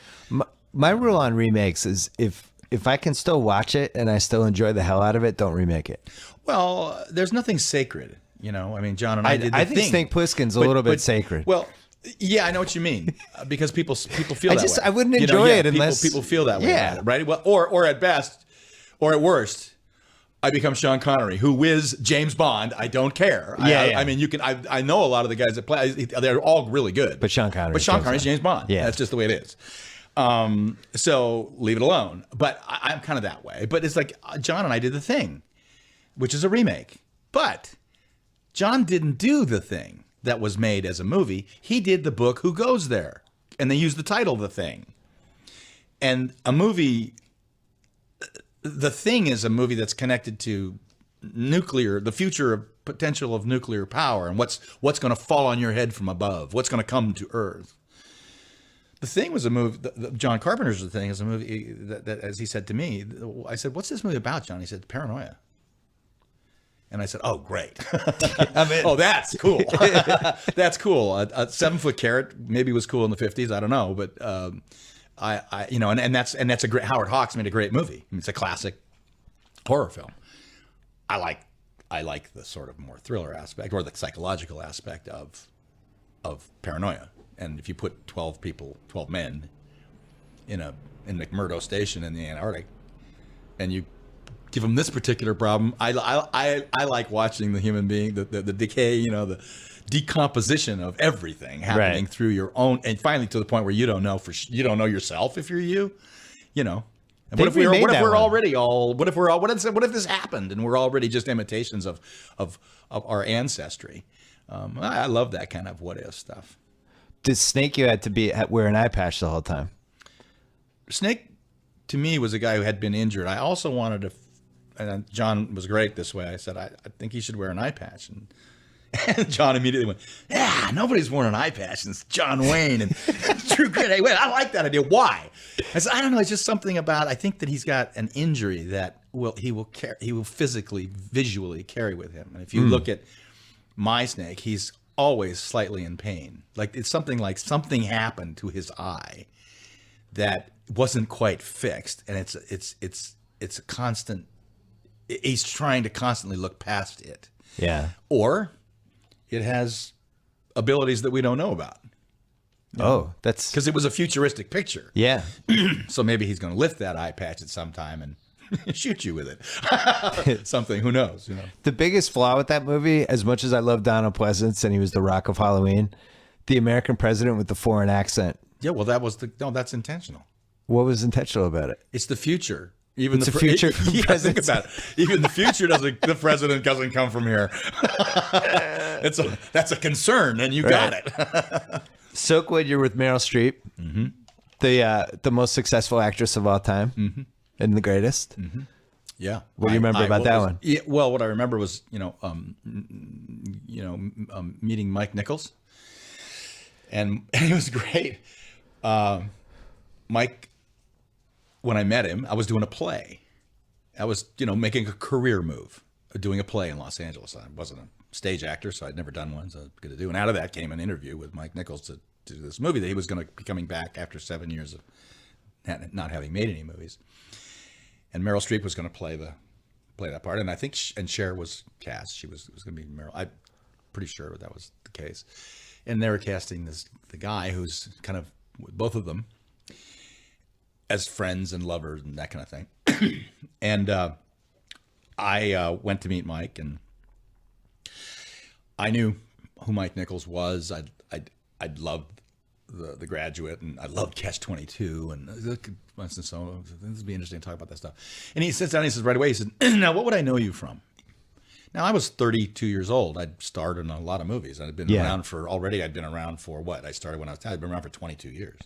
Speaker 1: My rule on remakes is if I can still watch it and I still enjoy the hell out of it, don't remake it.
Speaker 2: Well, there's nothing sacred, I mean, John and I did the thing.
Speaker 1: I think Snake Plissken's a little bit sacred.
Speaker 2: Well, yeah, I know what you mean, because people feel that way.
Speaker 1: I wouldn't enjoy it unless
Speaker 2: people feel that way, right? Well, or at best, or at worst, I become Sean Connery, who is James Bond. I don't care. I mean, I know a lot of the guys that play. They're all really good.
Speaker 1: But Sean Connery.
Speaker 2: Is James Bond. Yeah, that's just the way it is. So leave it alone. But I'm kind of that way. But it's like John and I did The Thing, which is a remake. But John didn't do The Thing that was made as a movie. He did the book Who Goes There, and they used the title The Thing. And a movie, The Thing is a movie that's connected to the future potential of nuclear power, and what's going to fall on your head from above, what's going to come to Earth. The Thing was a movie. John Carpenter's The Thing is a movie that, as he said to me, I said, "What's this movie about, John?" He said, "Paranoia." And I said, "Oh, great! Oh, that's cool. That's cool. A 7-foot carrot maybe was cool in the '50s. I don't know, but and that's a great. Howard Hawks made a great movie. I mean, it's a classic horror film. I like the sort of more thriller aspect or the psychological aspect of Paranoia. And if you put 12 men in McMurdo Station in the Antarctic, and you give them this particular problem, I like watching the human being, the decay, the decomposition of everything happening through your own, and finally to the point where you don't know yourself if you're you, And what if we're
Speaker 1: remade that one.
Speaker 2: already all? What if this happened and we're already just imitations of our ancestry? I love that kind of what if stuff.
Speaker 1: Did Snake you had to wear an eye patch the whole time?
Speaker 2: Snake, to me, was a guy who had been injured. I also wanted to, and John was great this way. I said, I think he should wear an eye patch. And John immediately went, yeah, nobody's worn an eye patch since John Wayne and True Grit. Hey, wait, I like that idea. Why? I said, I don't know. It's just something about, I think that he's got an injury that he will physically, visually carry with him. And if you look at my Snake, he's always slightly in pain. Like something happened to his eye that wasn't quite fixed. And it's a constant, he's trying to constantly look past it.
Speaker 1: Yeah.
Speaker 2: Or it has abilities that we don't know about.
Speaker 1: Oh, that's
Speaker 2: because it was a futuristic picture.
Speaker 1: Yeah.
Speaker 2: So maybe he's going to lift that eye patch at some time and shoot you with it. Something, who knows? You know.
Speaker 1: The biggest flaw with that movie, as much as I love Donald Pleasance and he was the Rock of Halloween, the American president with the foreign accent.
Speaker 2: Yeah, well, that's intentional.
Speaker 1: What was intentional about it?
Speaker 2: It's the future. Even
Speaker 1: the future.
Speaker 2: Yeah, think about it. Even the future the president doesn't come from here. That's a concern, and you got it.
Speaker 1: Silkwood, you're with Meryl Streep, the most successful actress of all time, and the greatest.
Speaker 2: Yeah.
Speaker 1: What do you remember about that one?
Speaker 2: Yeah, well, what I remember was meeting Mike Nichols, and it was great. Mike. When I met him, I was doing a play. I was, making a career move, doing a play in Los Angeles. I wasn't a stage actor, so I'd never done one, so I was going to do. And out of that came an interview with Mike Nichols to do this movie that he was going to be coming back after 7 years of not having made any movies. And Meryl Streep was going to play that part, and I think Cher was cast. It was going to be Meryl. I'm pretty sure that was the case. And they were casting the guy who's kind of both of them as friends and lovers and that kind of thing. And I went to meet Mike, and I knew who Mike Nichols was. I'd loved the Graduate, and I loved Catch-22, and so this would be interesting to talk about that stuff. And he sits down and he says right away, he said, now what would I know you from? Now I was 32 years old. I'd starred in a lot of movies. I'd been around for what? I'd been around for 22 years.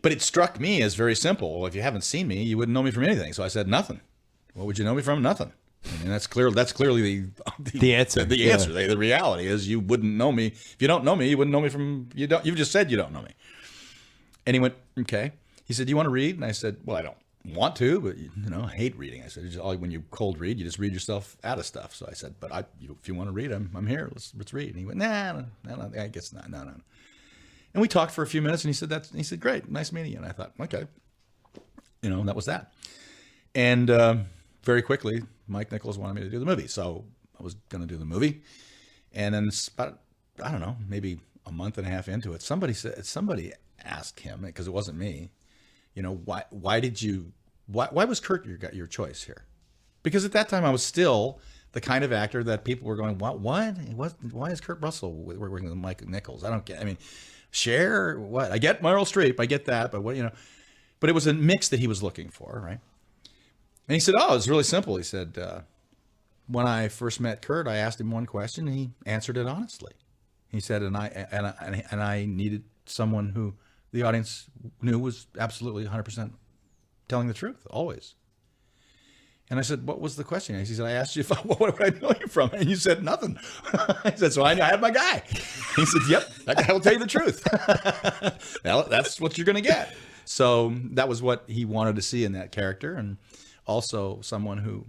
Speaker 2: But it struck me as very simple. Well, if you haven't seen me, you wouldn't know me from anything. So I said, nothing. What would you know me from? Nothing. I mean, that's clearly
Speaker 1: the answer.
Speaker 2: The answer. The reality is you wouldn't know me. If you don't know me, you wouldn't know me from, you've just said you don't know me. And he went, okay. He said, do you want to read? And I said, well, I don't want to, but I hate reading. I said, when you cold read, you just read yourself out of stuff. So I said, but if you want to read, I'm here. Let's read. And he went, no, I guess not. No. And we talked for a few minutes, and he said, great, nice meeting you. And I thought, okay, that was that. And very quickly, Mike Nichols wanted me to do the movie. So I was going to do the movie. And then about, I don't know, maybe a month and a half into it, somebody asked him, because it wasn't me, why was Kurt your choice here? Because at that time I was still the kind of actor that people were going, what? Why is Kurt Russell working with Mike Nichols? I don't get, Cher, what? I get Meryl Streep, I get that, but what, but it was a mix that he was looking for, right? And he said, oh, it's really simple. He said, when I first met Kurt, I asked him one question, and he answered it honestly. He said, and I needed someone who the audience knew was absolutely 100% telling the truth, always. And I said, what was the question? He said, I asked you what would I know you from? And you said nothing. I said, so I had my guy. He said, yep, that guy will tell you the truth. That's what you're going to get. So that was what he wanted to see in that character. And also someone who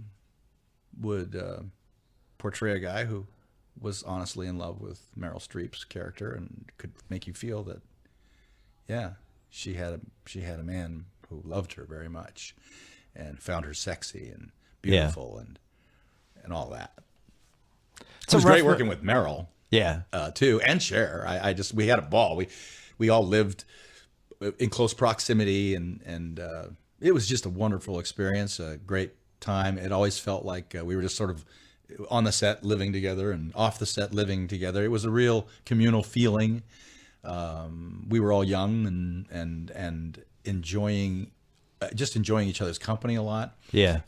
Speaker 2: would portray a guy who was honestly in love with Meryl Streep's character and could make you feel that, yeah, she had a man who loved her very much and found her sexy and beautiful and all that. It was great working with Meryl.
Speaker 1: Yeah.
Speaker 2: Too, and Cher. We had a ball. We all lived in close proximity, and it was just a wonderful experience, a great time. It always felt like we were just sort of on the set living together and off the set living together. It was a real communal feeling. We were all young and enjoying just enjoying each other's company a lot.
Speaker 1: Yeah.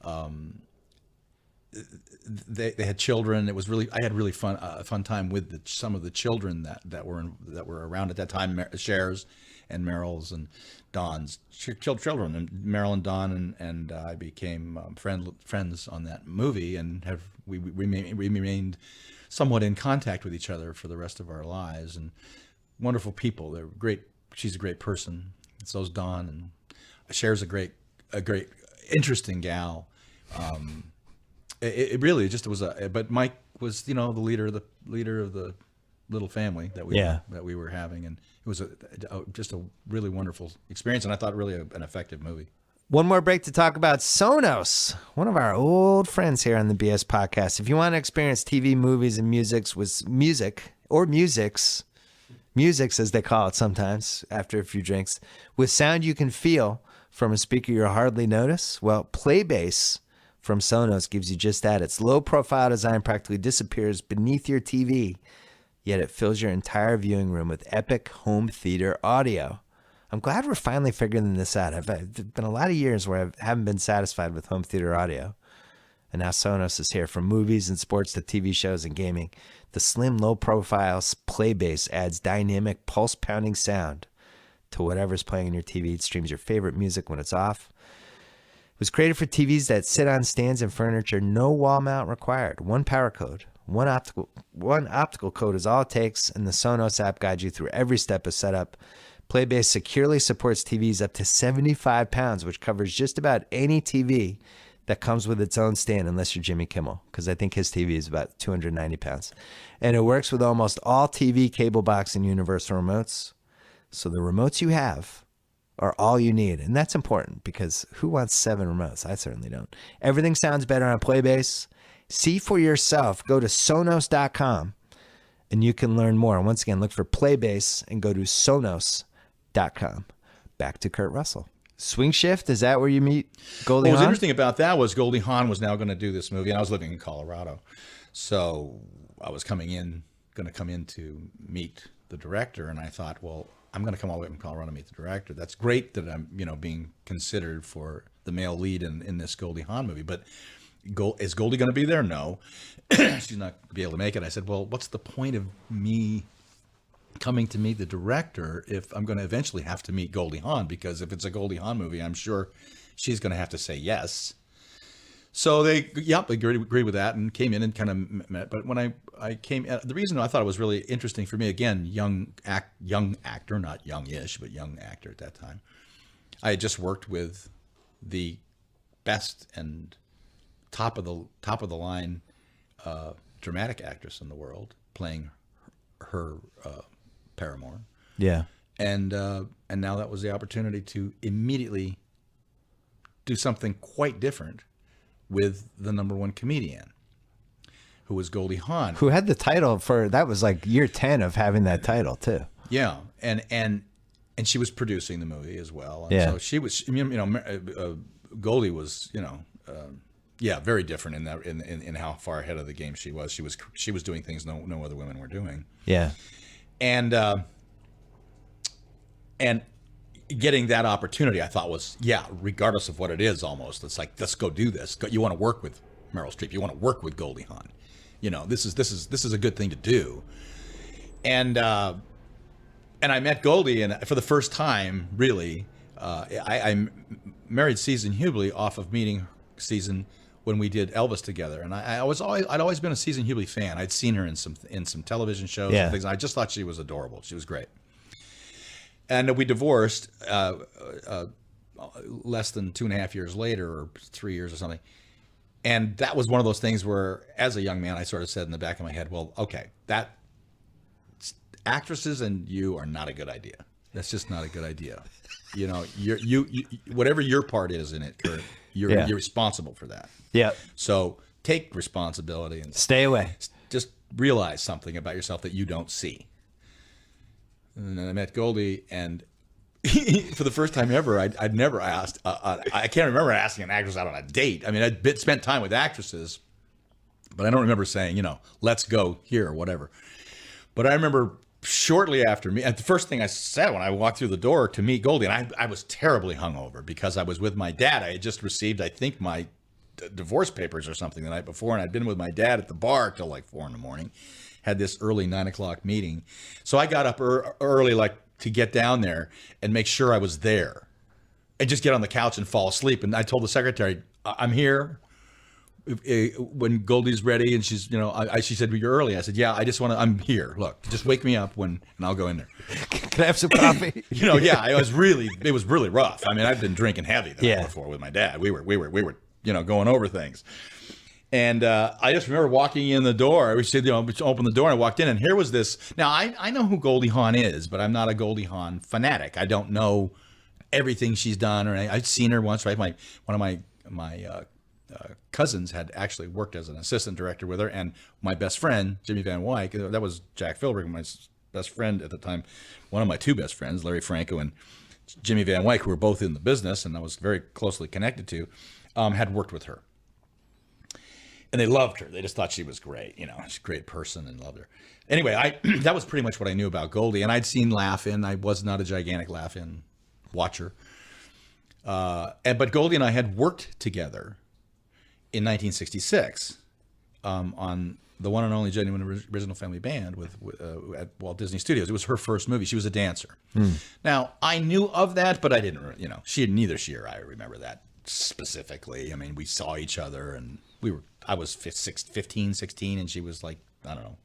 Speaker 2: They had children. It was really, I had really fun time with some of the children that were around at that time. Cher's and Meryl's and Dawn's children, and Meryl and Dawn and I became friends on that movie, and we remained somewhat in contact with each other for the rest of our lives. And wonderful people. They're great. She's a great person. So's Dawn, and Cher's a great, interesting gal. It really just was but Mike was, the leader of the little family that we were having, and it was just a really wonderful experience, and I thought really an effective movie.
Speaker 1: One more break to talk about Sonos, one of our old friends here on the BS podcast. If you want to experience TV, movies, and musics as they call it sometimes after a few drinks, with sound you can feel from a speaker you'll hardly notice, well, Playbase from Sonos gives you just that. Its low-profile design practically disappears beneath your TV, yet it fills your entire viewing room with epic home theater audio. I'm glad we're finally figuring this out. There's been a lot of years where I haven't been satisfied with home theater audio, and now Sonos is here. From movies and sports to TV shows and gaming, the slim, low-profile Playbase adds dynamic, pulse-pounding sound to whatever's playing on your TV. It streams your favorite music when it's off. It was created for TVs that sit on stands and furniture. No wall mount required. One power code. One optical code is all it takes, and the Sonos app guides you through every step of setup. Playbase securely supports TVs up to 75 pounds, which covers just about any TV that comes with its own stand, unless you're Jimmy Kimmel, because I think his TV is about 290 pounds. And it works with almost all TV, cable box, and universal remotes. So the remotes you have are all you need. And that's important, because who wants 7 remotes? I certainly don't. Everything sounds better on Playbase. See for yourself. Go to Sonos.com and you can learn more. And once again, look for Playbase and go to Sonos.com. Back to Kurt Russell. Swing Shift, is that where you meet Goldie Hawn?
Speaker 2: What was interesting about that was Goldie Hawn was now going to do this movie, and I was living in Colorado. So I was going to come in to meet the director, and I thought, well, I'm going to come all the way from Colorado to meet the director. That's great that I'm, being considered for the male lead in this Goldie Hawn movie. But is Goldie going to be there? No. She's not going to be able to make it. I said, well, what's the point of me coming to meet the director if I'm going to eventually have to meet Goldie Hawn? Because if it's a Goldie Hawn movie, I'm sure she's going to have to say yes. So they agreed with that and came in and kind of met. But when I came, the reason I thought it was really interesting for me, again, young actor, not youngish, but young actor at that time. I had just worked with the best and top of the line dramatic actress in the world, playing her paramour.
Speaker 1: Yeah.
Speaker 2: And now that was the opportunity to immediately do something quite different with the #1 comedian, who was Goldie Hawn,
Speaker 1: who had the title that was like year 10 of having that title too.
Speaker 2: Yeah, and she was producing the movie as well. And
Speaker 1: yeah.
Speaker 2: So she was, Goldie was, very different in that in how far ahead of the game she was. She was doing things no other women were doing.
Speaker 1: Yeah,
Speaker 2: and getting that opportunity, I thought was, regardless of what it is, almost, it's like, let's go do this. You want to work with Meryl Streep. You want to work with Goldie Hawn. This is a good thing to do. And I met Goldie, and for the first time, really, I married Susan Hubley off of meeting Susan when we did Elvis together. And I'd always been a Susan Hubley fan. I'd seen her in some television shows and things. And I just thought she was adorable. She was great. And we divorced less than 2.5 years later, or 3 years or something. And that was one of those things where, as a young man, I sort of said in the back of my head, well, okay, that actresses and you are not a good idea. That's just not a good idea. You whatever your part is in it, Kurt, you're responsible for that.
Speaker 1: Yeah.
Speaker 2: So take responsibility and
Speaker 1: stay away.
Speaker 2: Just realize something about yourself that you don't see. And then I met Goldie, and for the first time ever, I'd never asked. I can't remember asking an actress out on a date. I mean, I'd spent time with actresses, but I don't remember saying, let's go here or whatever. But I remember shortly after me, and the first thing I said when I walked through the door to meet Goldie, and I was terribly hungover because I was with my dad. I had just received, I think, my divorce papers or something the night before, and I'd been with my dad at the bar till like 4 a.m. Had this early 9 o'clock meeting, so I got up early, like to get down there and make sure I was there, and just get on the couch and fall asleep. And I told the secretary, "I'm here when Goldie's ready." And she's, she said, "Well, you're early." I said, "Yeah, I'm here. Look, just wake me up and I'll go in there."
Speaker 1: Can I have some coffee?
Speaker 2: Yeah, it was really rough. I mean, I've been drinking heavy before with my dad. We were, going over things. And I just remember walking in the door. We said, open the door, and I walked in, and here was this. Now, I know who Goldie Hawn is, but I'm not a Goldie Hawn fanatic. I don't know everything she's done, or I've seen her once. Right, one of my cousins had actually worked as an assistant director with her, and my best friend, Jimmy Van Wyck, that was Jack Philbrick, my best friend at the time, one of my two best friends, Larry Franco and Jimmy Van Wyck, who were both in the business and I was very closely connected to, had worked with her. And they loved her. They just thought she was great. She's a great person and loved her. Anyway, that was pretty much what I knew about Goldie. And I'd seen Laugh-In. I was not a gigantic Laugh-In watcher. But Goldie and I had worked together in 1966 on the one and only genuine original family band at Walt Disney Studios. It was her first movie. She was a dancer. Now, I knew of that, but I didn't, neither she or I remember that specifically. I mean, we saw each other, and I was 15, 16, and she was like, I don't know,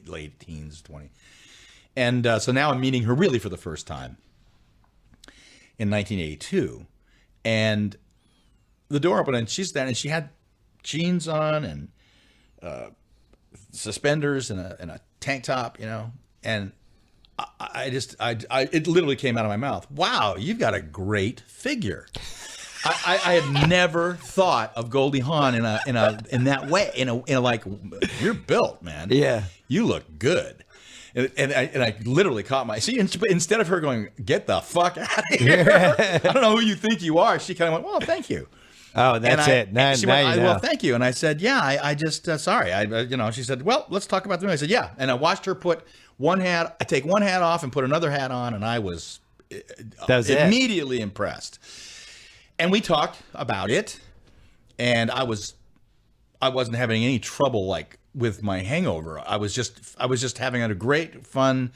Speaker 2: late teens, 20. And so now I'm meeting her really for the first time in 1982. And the door opened, and she's there, and she had jeans on and suspenders and a tank top, and it literally came out of my mouth. Wow, you've got a great figure. I had never thought of Goldie Hawn in that way. Like, you're built, man.
Speaker 1: Yeah,
Speaker 2: you look good. And I literally caught instead of her going, "Get the fuck out of here," I don't know who you think you are. She kind of went, "Well, thank you."
Speaker 1: Oh, that's it.
Speaker 2: She went, "Well, thank you." And I said, "Yeah, I just sorry." She said, "Well, let's talk about the movie." I said, "Yeah." And I watched her take one hat off and put another hat on, and I was immediately impressed. And we talked about it, and I wasn't having any trouble like with my hangover. I was just having a great, fun,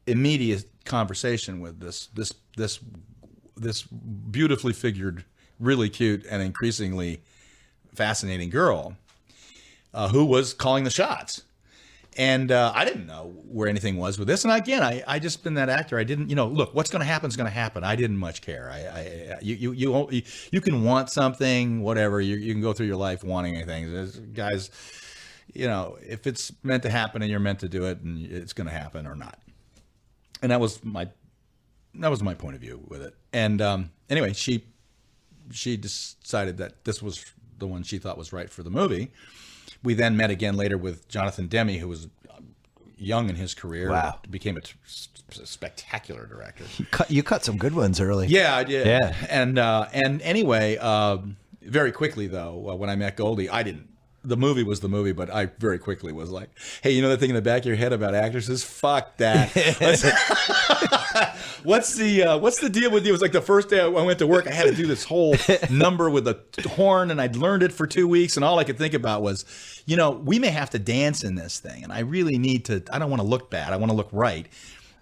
Speaker 2: immediate conversation with this beautifully figured, really cute, and increasingly fascinating girl who was calling the shots. And I didn't know where anything was with this. And again, I just been that actor. I didn't, look, what's going to happen is going to happen. I didn't much care. You can want something, whatever. You can go through your life wanting anything. Guys, if it's meant to happen and you're meant to do it, and it's going to happen or not. And that was my point of view with it. And anyway, she decided that this was the one she thought was right for the movie. We then met again later with Jonathan Demme, who was young in his career.
Speaker 1: Wow.
Speaker 2: Became a spectacular director.
Speaker 1: You cut some good ones early.
Speaker 2: Yeah, I did.
Speaker 1: Yeah.
Speaker 2: And anyway, very quickly though, when I met Goldie, the movie was the movie, but I very quickly was like, hey, that thing in the back of your head about actresses? Fuck that. What's the deal with you? It was like the first day I went to work, I had to do this whole number with a horn, and I'd learned it for 2 weeks, and all I could think about was, we may have to dance in this thing, and I really need to, I don't want to look bad, I want to look right.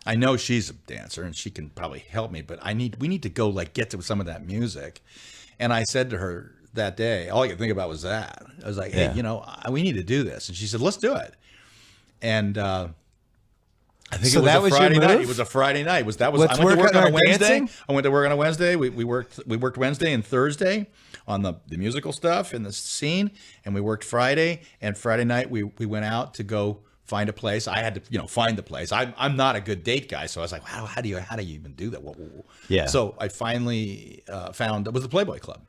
Speaker 2: I know she's a dancer, and she can probably help me, but we need to go get to some of that music. And I said to her that day, all I could think about was that. I was like, hey, we need to do this. And she said, let's do it. And I think it was a Friday night. It was a Friday night. I went to work on a Wednesday. I went to work on a Wednesday. We worked Wednesday and Thursday on the musical stuff and the scene, and we worked Friday. And Friday night we went out to go find a place. I had to find the place. I'm not a good date guy, so I was like, wow, how do you even do that?
Speaker 1: Yeah.
Speaker 2: So I finally found, it was the Playboy Club.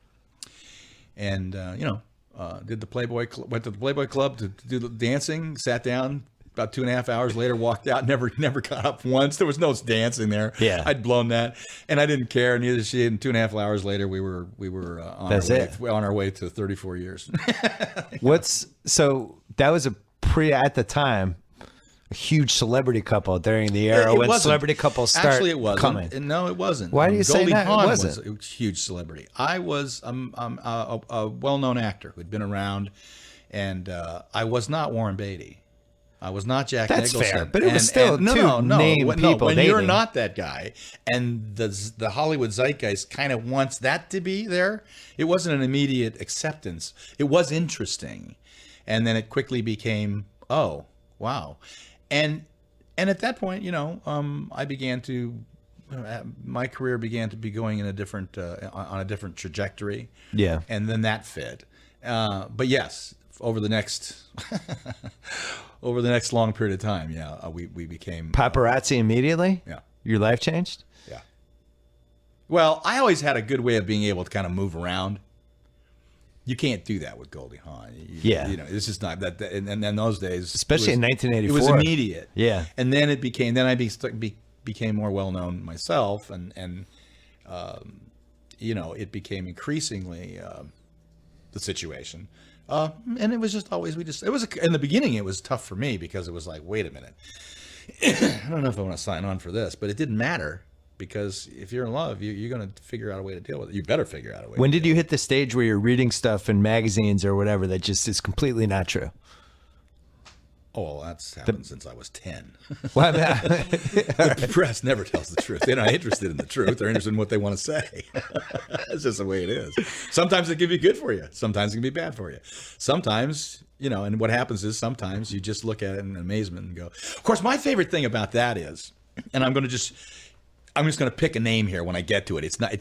Speaker 2: And did the Playboy went to the Playboy Club to do the dancing, sat down about 2.5 hours later, walked out, never got up once. There was no dancing there.
Speaker 1: Yeah.
Speaker 2: I'd blown that, and I didn't care, neither did she. And 2.5 hours later, we were on our way to 34 years.
Speaker 1: So that was at the time, huge celebrity couple during the era
Speaker 2: It
Speaker 1: when
Speaker 2: wasn't.
Speaker 1: celebrity couples start
Speaker 2: Actually, it wasn't.
Speaker 1: coming.
Speaker 2: No, it wasn't.
Speaker 1: Why do you say
Speaker 2: Goldie
Speaker 1: that? It
Speaker 2: Hawn
Speaker 1: wasn't?
Speaker 2: was a huge celebrity. I was a well-known actor who'd been around, and I was not Warren Beatty. I was not Jack
Speaker 1: That's
Speaker 2: Nicholson.
Speaker 1: fair, but it was still two named people
Speaker 2: When you're
Speaker 1: dating.
Speaker 2: not that guy, and the Hollywood zeitgeist kind of wants that to be there, it wasn't an immediate acceptance. It was interesting, and then it quickly became, oh, wow, and at that point, I began to. My career began to be going in a different on a different trajectory.
Speaker 1: Yeah.
Speaker 2: And then that fit. But yes, over the next long period of time, we became
Speaker 1: Paparazzi immediately?
Speaker 2: Yeah.
Speaker 1: Your life changed?
Speaker 2: Yeah. Well, I always had a good way of being able to kind of move around. You can't do that with Goldie Hawn.
Speaker 1: Yeah.
Speaker 2: It's just not that. And then those days,
Speaker 1: Especially in 1984.
Speaker 2: it was immediate.
Speaker 1: Yeah.
Speaker 2: And then it became. Then I became more well known myself, and it became increasingly the situation. And it was just always it was in the beginning it was tough for me because it was like, wait a minute, I don't know if I want to sign on for this, but it didn't matter. Because if you're in love, you're going to figure out a way to deal with it. You better figure out a way.
Speaker 1: When did you hit the stage where you're reading stuff in magazines or whatever that just is completely not true?
Speaker 2: Oh, well, that's happened since I was 10.
Speaker 1: Well,
Speaker 2: The press never tells the truth. They're not interested in the truth. They're interested in what they want to say. That's just the way it is. Sometimes it can be good for you. Sometimes it can be bad for you. Sometimes, and what happens is sometimes you just look at it in amazement and go. Of course, my favorite thing about that is, and I'm just going to pick a name here when I get to it. It's not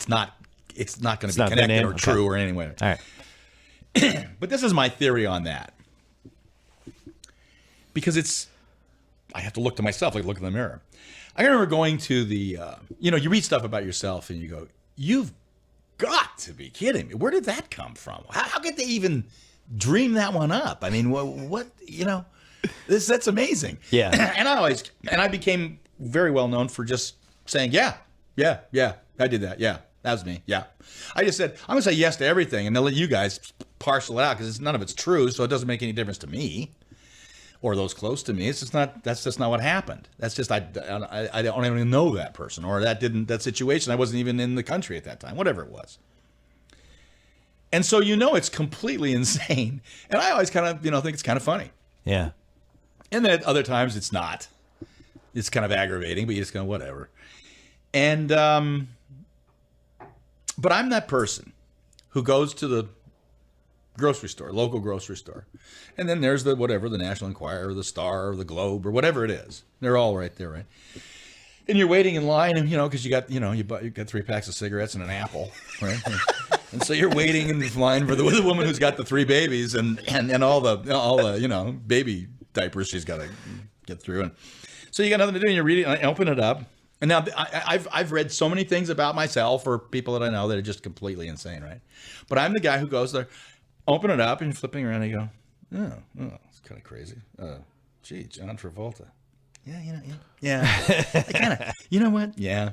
Speaker 2: going to be connected or true or anywhere.
Speaker 1: All right.
Speaker 2: But this is my theory on that. Because I have to look to myself, like look in the mirror. I remember going to the, you read stuff about yourself and you go, you've got to be kidding me. Where did that come from? How could they even dream that one up? I mean, what that's amazing.
Speaker 1: Yeah.
Speaker 2: And I became very well known for just saying, yeah, I did that. Yeah, that was me. Yeah. I just said, I'm going to say yes to everything and they'll let you guys parcel it out because none of it's true. So it doesn't make any difference to me or those close to me. That's just not what happened. That's just, I don't even know that person or that situation. I wasn't even in the country at that time, whatever it was. And so, it's completely insane. And I always kind of, think it's kind of funny.
Speaker 1: Yeah.
Speaker 2: And then at other times it's not. It's kind of aggravating, but you just go, whatever. And, but I'm that person who goes to the grocery store, local grocery store. And then there's the National Enquirer or the Star or the Globe or whatever it is. They're all right there, right? And you're waiting in line and, because you got 3 packs of cigarettes and an apple, right? And so you're waiting in this line for the woman who's got the 3 babies and all the baby diapers she's got to get through. And so you got nothing to do and you read it and I open it up. And now I've read so many things about myself or people that I know that are just completely insane, right? But I'm the guy who goes there, open it up, and you're flipping around and you go, oh, it's kind of crazy. Gee, John Travolta. Yeah. I kind of, you know what? Yeah.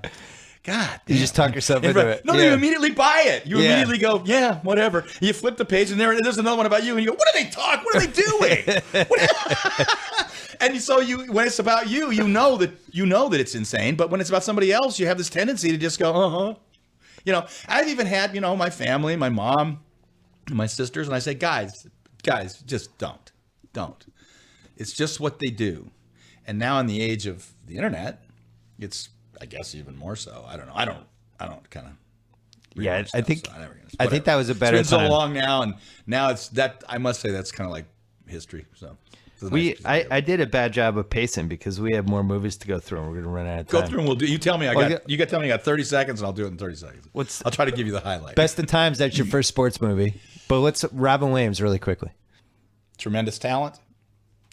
Speaker 2: God.
Speaker 1: You just talk yourself into it.
Speaker 2: No, you immediately buy it. You immediately go, yeah, whatever. You flip the page and there's another one about you and you go, what do they talk? What are they doing? And so when it's about you, you know that it's insane. But when it's about somebody else, you have this tendency to just go, I've even had, my family, my mom, my sisters, and I say, guys, just don't. It's just what they do. And now in the age of the internet, it's, I guess, even more so. I don't know. I don't kind of.
Speaker 1: Yeah, I think
Speaker 2: I
Speaker 1: think that was a better
Speaker 2: it's been
Speaker 1: time.
Speaker 2: so long now, and now it's that. I must say that's kind of like history. So
Speaker 1: I did a bad job of pacing because we have more movies to go through, and we're going to run out of time.
Speaker 2: Go through and we'll do. You tell me you got tell me I got 30 seconds, and I'll do it in 30 seconds. I'll try to give you the highlight.
Speaker 1: Best in Times. That's your first sports movie, but let's Robin Williams really quickly.
Speaker 2: Tremendous talent.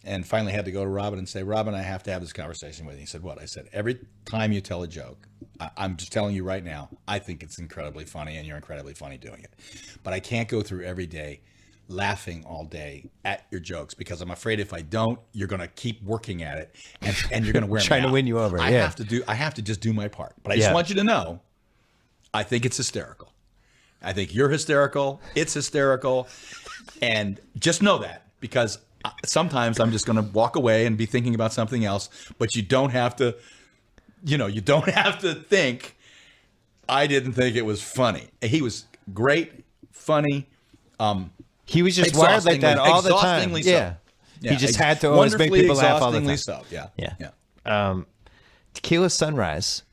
Speaker 2: And finally had to go to Robin and say, Robin, I have to have this conversation with you. He said, what? I said, every time you tell a joke, I'm just telling you right now, I think it's incredibly funny and you're incredibly funny doing it. But I can't go through every day laughing all day at your jokes because I'm afraid if I don't, you're going to keep working at it and you're going to wear me
Speaker 1: trying
Speaker 2: out.
Speaker 1: to win you over.
Speaker 2: I have to just do my part. But I just want you to know, I think it's hysterical. I think you're hysterical. It's hysterical. And just know that because sometimes I'm just going to walk away and be thinking about something else. But you don't have to, you don't have to think. I didn't think it was funny. He was great, funny.
Speaker 1: He was just wired like that all the time.
Speaker 2: So.
Speaker 1: Yeah. He just had to always make people laugh all the time.
Speaker 2: So. Yeah.
Speaker 1: Tequila Sunrise.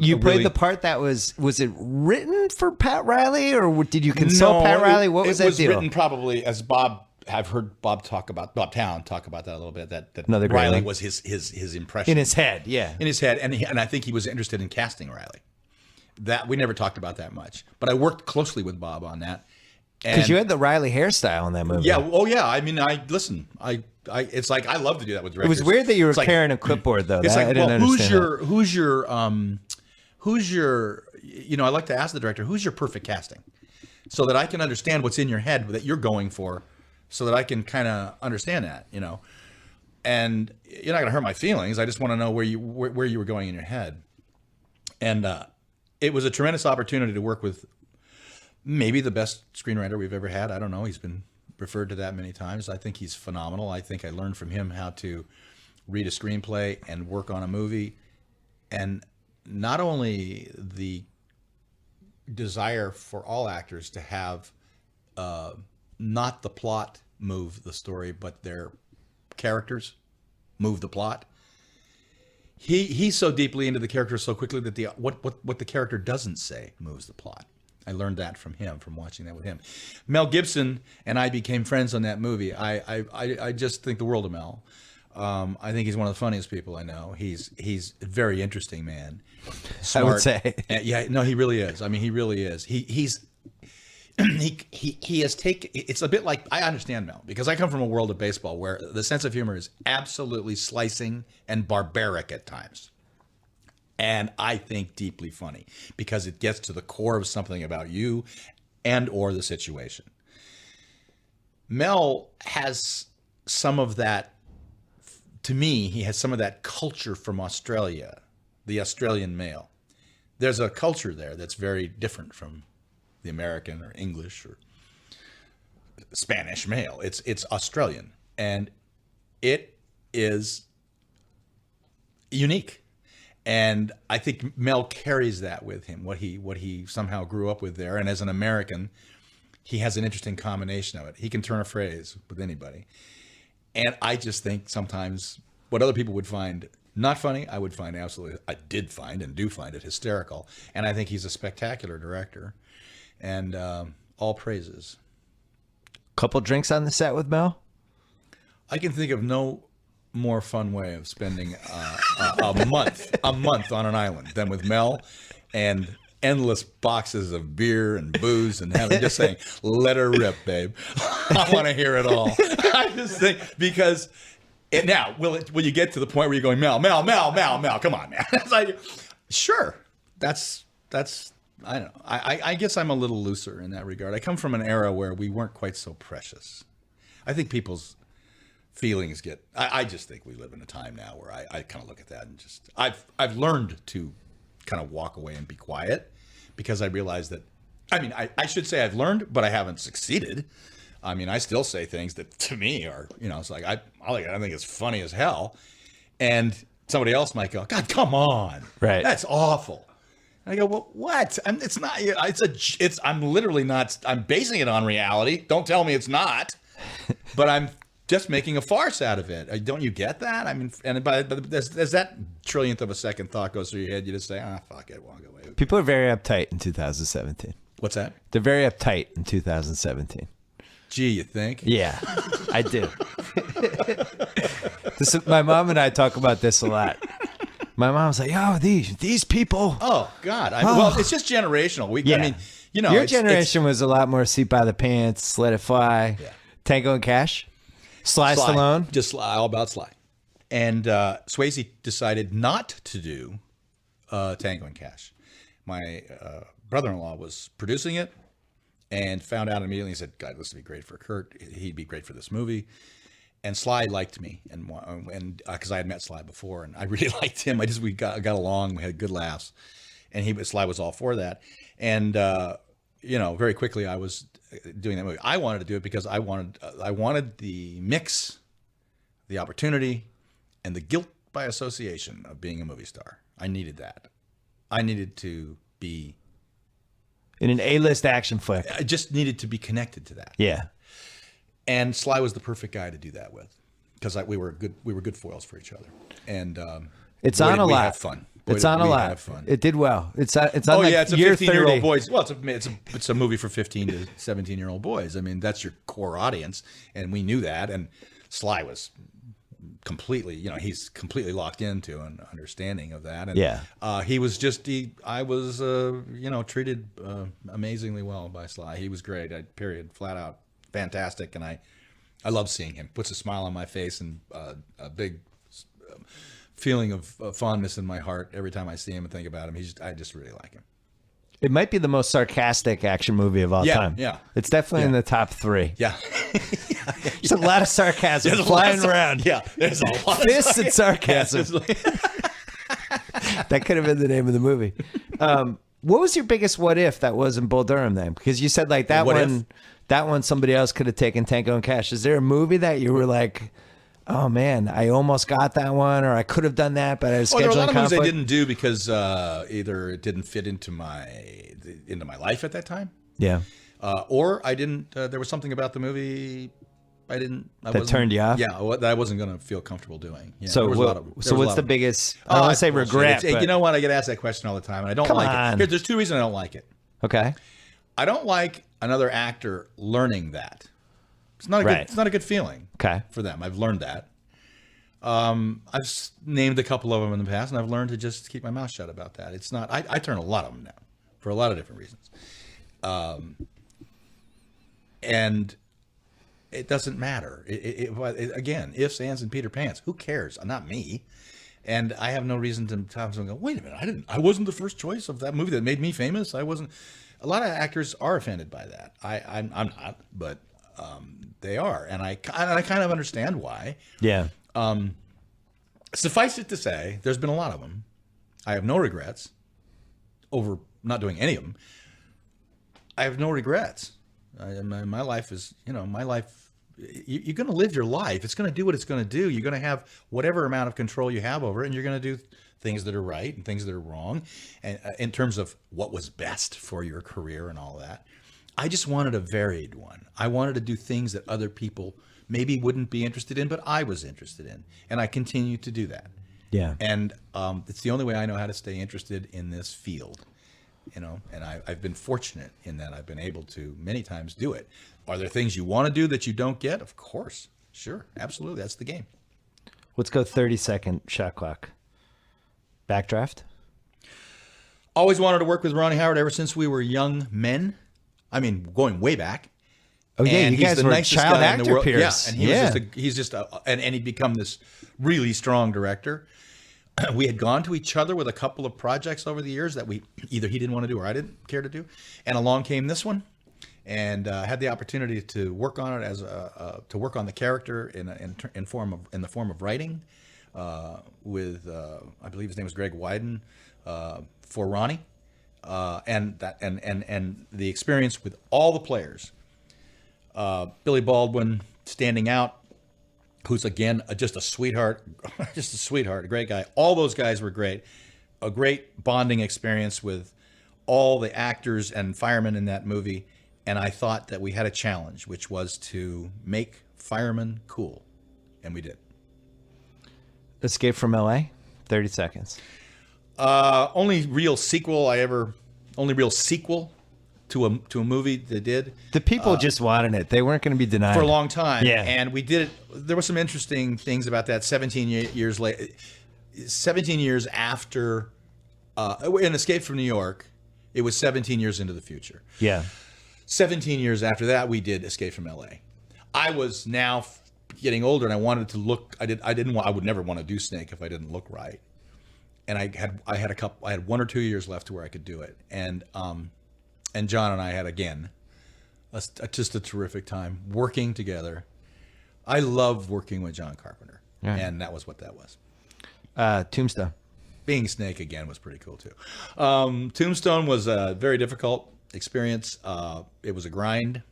Speaker 2: You
Speaker 1: played the part that was it written for Pat Riley, or did you consult Pat Riley? What was that deal?
Speaker 2: It was written probably as Bob. I've heard Bob Town talk about that a little bit. That
Speaker 1: Another
Speaker 2: Riley was his impression
Speaker 1: in his head, yeah,
Speaker 2: in his head, and I think he was interested in casting Riley. That we never talked about that much, but I worked closely with Bob on that.
Speaker 1: Because you had the Riley hairstyle in that movie.
Speaker 2: Yeah. Oh yeah. I mean, it's like I love to do that with directors.
Speaker 1: It was weird that you were carrying a clipboard though.
Speaker 2: It's
Speaker 1: I didn't understand
Speaker 2: who's your I like to ask the director, who's your perfect casting, so that I can understand what's in your head that you're going for, so that I can kind of understand that, and you're not going to hurt my feelings. I just want to know where you were going in your head, and it was a tremendous opportunity to work with maybe the best screenwriter we've ever had. I don't know. He's been referred to that many times. I think he's phenomenal. I think I learned from him how to read a screenplay and work on a movie. And not only the desire for all actors to have not the plot move the story, but their characters move the plot. He's so deeply into the character so quickly that what the character doesn't say moves the plot. I learned that from him, from watching that with him. Mel Gibson and I became friends on that movie. I just think the world of Mel. I think he's one of the funniest people I know. He's a very interesting man. Smart.
Speaker 1: I would say.
Speaker 2: Yeah, no, he really is. I mean, he really is. He has taken. It's a bit like, I understand Mel because I come from a world of baseball where the sense of humor is absolutely slicing and barbaric at times. And I think deeply funny because it gets to the core of something about you and or the situation. Mel has some of that, to me, he has some of that culture from Australia, the Australian male. There's a culture there that's very different from the American or English or Spanish male. It's Australian, and it is unique. And I think Mel carries that with him, what he somehow grew up with there. And as an American, he has an interesting combination of it. He can turn a phrase with anybody. And I just think sometimes what other people would find not funny, I did find and do find it hysterical. And I think he's a spectacular director. And all praises.
Speaker 1: Couple drinks on the set with Mel?
Speaker 2: I can think of no more fun way of spending a month on an island than with Mel, and endless boxes of beer and booze and just saying, let her rip, babe. I want to hear it all. I just think because now will you get to the point where you're going, Mel, come on, man. It's like, sure, that's I don't know. I guess I'm a little looser in that regard. I come from an era where we weren't quite so precious. I think people's feelings get. I just think we live in a time now where I kind of look at that and just I've learned to kind of walk away and be quiet because I realize that. I mean, I should say I've learned, but I haven't succeeded. I mean, I still say things that to me are, it's like I think it's funny as hell, and somebody else might go, God, come on,
Speaker 1: right?
Speaker 2: That's awful. And I go, well, what? It's not. I'm literally not. I'm basing it on reality. Don't tell me it's not. But I'm just making a farce out of it. Don't you get that? I mean, and as that trillionth of a second thought goes through your head, you just say, fuck it, walk away.
Speaker 1: People are very uptight in 2017.
Speaker 2: What's that?
Speaker 1: They're very uptight in 2017.
Speaker 2: Gee, you think?
Speaker 1: Yeah, I do. My mom and I talk about this a lot. My mom's like, "Oh, these people."
Speaker 2: Oh God! Well, it's just generational. I mean,
Speaker 1: your generation was a lot more seat by the pants, let it fly, Tango and Cash, Sly Stallone,
Speaker 2: just all about Sly. And Swayze decided not to do Tango and Cash. My brother-in-law was producing it and found out immediately. He said, "God, this would be great for Kurt. He'd be great for this movie." And Sly liked me, and because I had met Sly before, and I really liked him. We got along. We had good laughs, and Sly was all for that. And very quickly I was doing that movie. I wanted to do it because I wanted the mix, the opportunity, and the guilt by association of being a movie star. I needed that. I needed to be
Speaker 1: in an A-list action flick.
Speaker 2: I just needed to be connected to that.
Speaker 1: Yeah.
Speaker 2: And Sly was the perfect guy to do that with, because we were good foils for each other. And
Speaker 1: it's on a lot.
Speaker 2: Have fun.
Speaker 1: It's on a lot. It did well. It's on like
Speaker 2: it's a
Speaker 1: year
Speaker 2: 15-year-old boys. Well, it's a movie for 15 to 17-year-old boys. I mean, that's your core audience, and we knew that. And Sly was completely, he's completely locked into an understanding of that. And he was I was treated amazingly well by Sly. He was great. Period. Flat out fantastic. And I love seeing him. Puts a smile on my face and a big feeling of fondness in my heart every time I see him and think about him. I just really like him.
Speaker 1: It might be the most sarcastic action movie of all time.
Speaker 2: Yeah.
Speaker 1: It's definitely in the top 3.
Speaker 2: Yeah.
Speaker 1: There's a lot of sarcasm flying around.
Speaker 2: Yeah. There's a lot
Speaker 1: Fists and sarcasm. That could have been the name of the movie. What was your biggest what if that wasn't Bull Durham then? Because you said like that one somebody else could have taken Tango and Cash. Is there a movie that you were like, oh man, I almost got that one, or I could have done that, but I was scheduling
Speaker 2: there were a lot of
Speaker 1: conflict?
Speaker 2: movies I didn't do because either it didn't fit into my life at that time.
Speaker 1: Yeah.
Speaker 2: Or I didn't. There was something about the movie that
Speaker 1: turned you off.
Speaker 2: Yeah, that I wasn't going to feel comfortable doing. Yeah,
Speaker 1: so what's the biggest? I don't want to say regret.
Speaker 2: You know what? I get asked that question all the time, and I don't like it. There's 2 reasons I don't like it.
Speaker 1: Okay.
Speaker 2: I don't like another actor learning that. It's not a good. It's not a good feeling.
Speaker 1: Okay.
Speaker 2: For them, I've learned that. I've named a couple of them in the past, and I've learned to just keep my mouth shut about that. It's not. I turn a lot of them down for a lot of different reasons. And it doesn't matter. Again, ifs, ands, and Peter Pans. Who cares? Not me. And I have no reason to tell someone, go, wait a minute, I wasn't the first choice of that movie that made me famous. I wasn't. A lot of actors are offended by that. I'm not, but they are, and I kind of understand why.
Speaker 1: Yeah.
Speaker 2: Suffice it to say, there's been a lot of them. I have no regrets over not doing any of them. I have no regrets. My life is, my life. You're going to live your life. It's going to do what it's going to do. You're going to have whatever amount of control you have over it, and you're going to do things that are right and things that are wrong, and in terms of what was best for your career and all that. I just wanted a varied one. I wanted to do things that other people maybe wouldn't be interested in, but I was interested in, and I continue to do that.
Speaker 1: Yeah.
Speaker 2: And it's the only way I know how to stay interested in this field, and I've been fortunate in that I've been able to many times do it. Are there things you want to do that you don't get? Of course. Sure. Absolutely. That's the game.
Speaker 1: Let's go 30-second shot clock. Backdraft?
Speaker 2: Always wanted to work with Ronnie Howard ever since we were young men. I mean, going way back.
Speaker 1: Oh yeah,
Speaker 2: and
Speaker 1: you guys were child actor peers.
Speaker 2: Yeah, and he's just and he'd become this really strong director. We had gone to each other with a couple of projects over the years that either he didn't want to do or I didn't care to do, and along came this one, and had the opportunity to work on it to work on the character in the form of writing with I believe his name was Greg Wyden for Ronnie. And the experience with all the players, Billy Baldwin standing out, who's again just a sweetheart, a great guy. All those guys were great. A great bonding experience with all the actors and firemen in that movie. And I thought that we had a challenge, which was to make firemen cool, and we did.
Speaker 1: Escape from LA, 30 seconds.
Speaker 2: Only real sequel to a movie they did.
Speaker 1: The people just wanted it. They weren't going to be denied.
Speaker 2: For a long time.
Speaker 1: Yeah.
Speaker 2: And we did it. There were some interesting things about that 17 years later. 17 years after in Escape from New York, it was 17 years into the future.
Speaker 1: Yeah.
Speaker 2: 17 years after that, we did Escape from LA. I was now getting older, and I wanted to look. I would never want to do Snake if I didn't look right. And I had 1 or 2 years left to where I could do it. And John and I had, again, just a terrific time working together. I love working with John Carpenter. Yeah. And that was what that was.
Speaker 1: Tombstone.
Speaker 2: Being Snake again was pretty cool too. Tombstone was very difficult experience. It was a grind.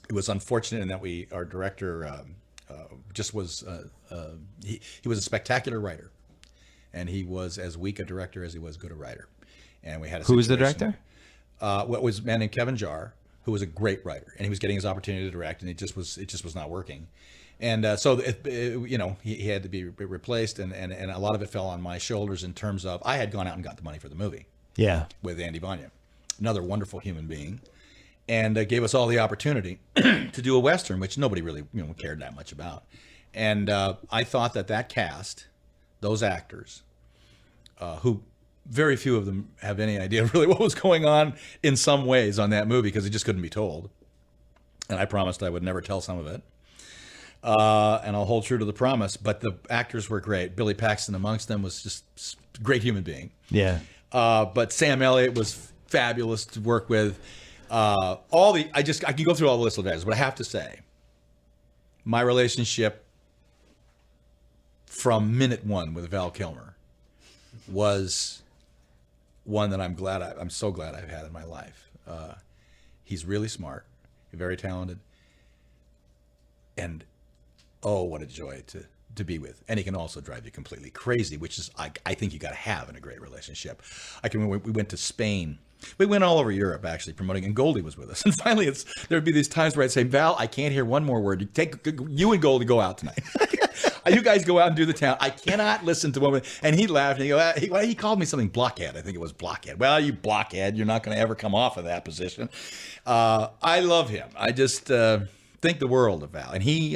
Speaker 2: It was unfortunate in that our director just was, he was a spectacular writer, and he was as weak a director as he was good a writer. And we had a
Speaker 1: Who was the
Speaker 2: situation-
Speaker 1: director?
Speaker 2: What was a man named Kevin Jarre, who was a great writer, and he was getting his opportunity to direct, and it just was not working. And so, he had to be replaced, and a lot of it fell on my shoulders in terms of I had gone out and got the money for the movie.
Speaker 1: Yeah.
Speaker 2: With Andy Vanya, another wonderful human being, and gave us all the opportunity to do a Western, which nobody really cared that much about. And I thought that cast, those actors, who very few of them have any idea really what was going on in some ways on that movie because it just couldn't be told. And I promised I would never tell some of it. And I'll hold true to the promise. But the actors were great. Billy Paxton amongst them was just a great human being.
Speaker 1: Yeah.
Speaker 2: But Sam Elliott was fabulous to work with. I can go through all the list of guys, but I have to say, my relationship from minute one with Val Kilmer was one that I'm so glad I've had in my life. He's really smart, very talented, and what a joy to be with. And he can also drive you completely crazy, which is I think you got to have in a great relationship. We went to Spain. We went all over Europe actually promoting, and Goldie was with us. And finally, there'd be these times where I'd say, Val, I can't hear one more word. You and Goldie go out tonight. You guys go out and do the town. I cannot listen to one. And he laughed and he called me something blockhead. I think it was blockhead. Well, you blockhead, you're not going to ever come off of that position. I love him. I just think the world of Val. And he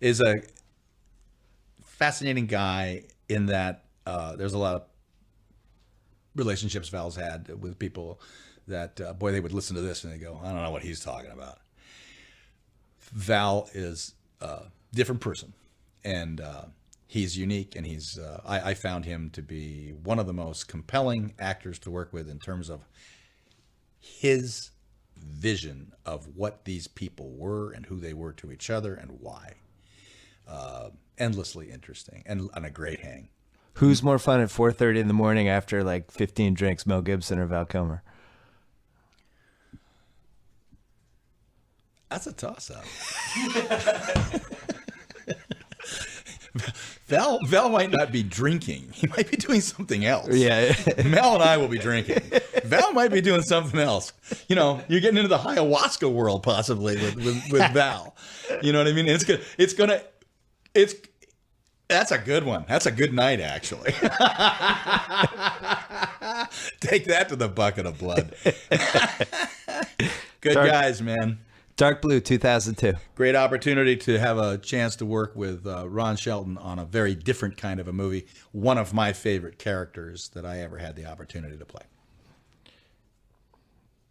Speaker 2: is a fascinating guy in that there's a lot of relationships Val's had with people that, they would listen to this and they go, I don't know what he's talking about. Val is a different person, and he's unique, and I found him to be one of the most compelling actors to work with in terms of his vision of what these people were and who they were to each other and why. Endlessly interesting and a great hang.
Speaker 1: Who's more fun at 4:30 in the morning after like 15 drinks, Mel Gibson or Val Kilmer?
Speaker 2: That's a toss-up. Val might not be drinking. He might be doing something else.
Speaker 1: Yeah.
Speaker 2: Mel and I will be drinking. Val might be doing something else. You're getting into the ayahuasca world possibly with Val. You know what I mean? That's a good one. That's a good night, actually. Take that to the bucket of blood. Good guys, man.
Speaker 1: Dark Blue, 2002.
Speaker 2: Great opportunity to have a chance to work with Ron Shelton on a very different kind of a movie. One of my favorite characters that I ever had the opportunity to play.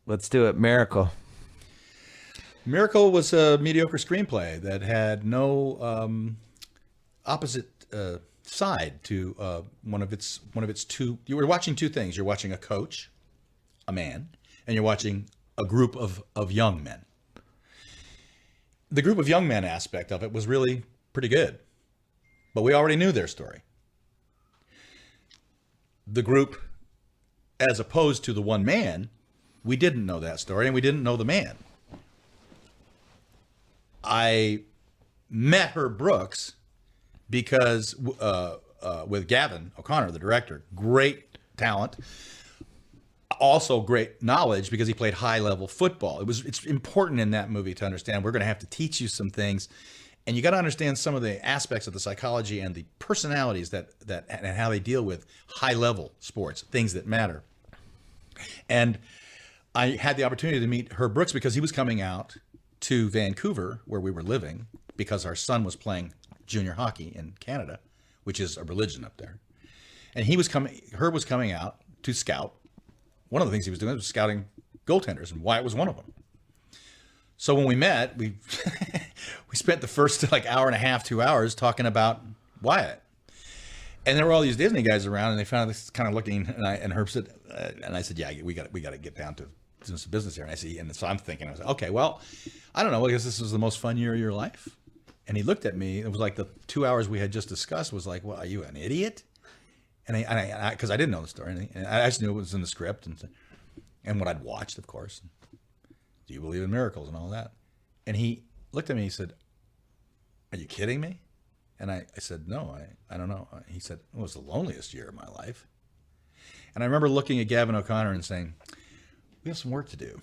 Speaker 1: Let's do it. Miracle.
Speaker 2: Miracle was a mediocre screenplay that had no opposite side to one of its two. You were watching two things. You're watching a coach, a man, and you're watching a group of young men. The group of young men aspect of it was really pretty good, but we already knew their story. The group, as opposed to the one man, we didn't know that story, and we didn't know the man. I met Herb Brooks because with Gavin O'Connor, the director, great talent, also great knowledge because he played high-level football. It's important in that movie to understand we're going to have to teach you some things, and you got to understand some of the aspects of the psychology and the personalities that and how they deal with high-level sports, things that matter. And I had the opportunity to meet Herb Brooks because he was coming out to Vancouver, where we were living, because our son was playing junior hockey in Canada, which is a religion up there. And Herb was coming out to scout. One of the things he was doing was scouting goaltenders, and Wyatt was one of them. So when we met, we spent the first hour and a half, 2 hours talking about Wyatt. And there were all these Disney guys around, and they found this kind of looking, and Herb said, and I said, yeah, we got to get down to doing some business here. And so I'm thinking, I was like, okay, well, I don't know, I guess this was the most fun year of your life. And he looked at me. It was like the 2 hours we had just discussed was like, well, are you an idiot? And I because I didn't know the story, and I just knew it was in the script. And and what I'd watched, of course. Do you believe in miracles and all that? And he looked at me, he said, are you kidding me? And I said, no, I don't know. He said, it was the loneliest year of my life. And I remember looking at Gavin O'Connor and saying, we have some work to do.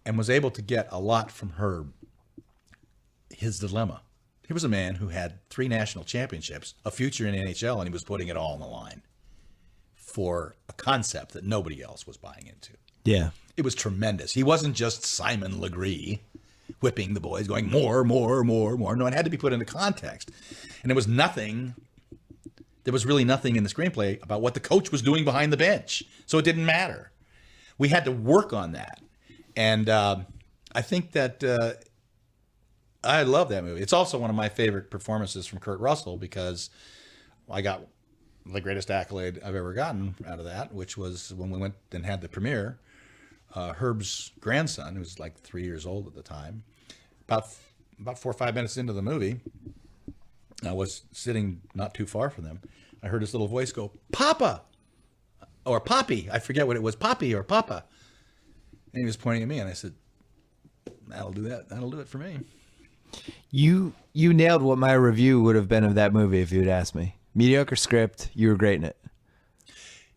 Speaker 2: And was able to get a lot from Herb, his dilemma. He was a man who had 3 national championships, a future in NHL, and he was putting it all on the line for a concept that nobody else was buying into.
Speaker 1: Yeah.
Speaker 2: It was tremendous. He wasn't just Simon Legree whipping the boys, going more, more, more, more. No, it had to be put into context. And there was really nothing in the screenplay about what the coach was doing behind the bench. So it didn't matter. We had to work on that. And I think that I love that movie. It's also one of my favorite performances from Kurt Russell because I got the greatest accolade I've ever gotten out of that, which was when we went and had the premiere. Herb's grandson, who was like 3 years old at the time, about 4 or 5 minutes into the movie, I was sitting not too far from them. I heard this little voice go, Papa, or Poppy. I forget what it was, Poppy or Papa. And he was pointing at me, and I said, that'll do that. That'll do it for me.
Speaker 1: You nailed what my review would have been of that movie if you had asked me. Mediocre script, you were great in it.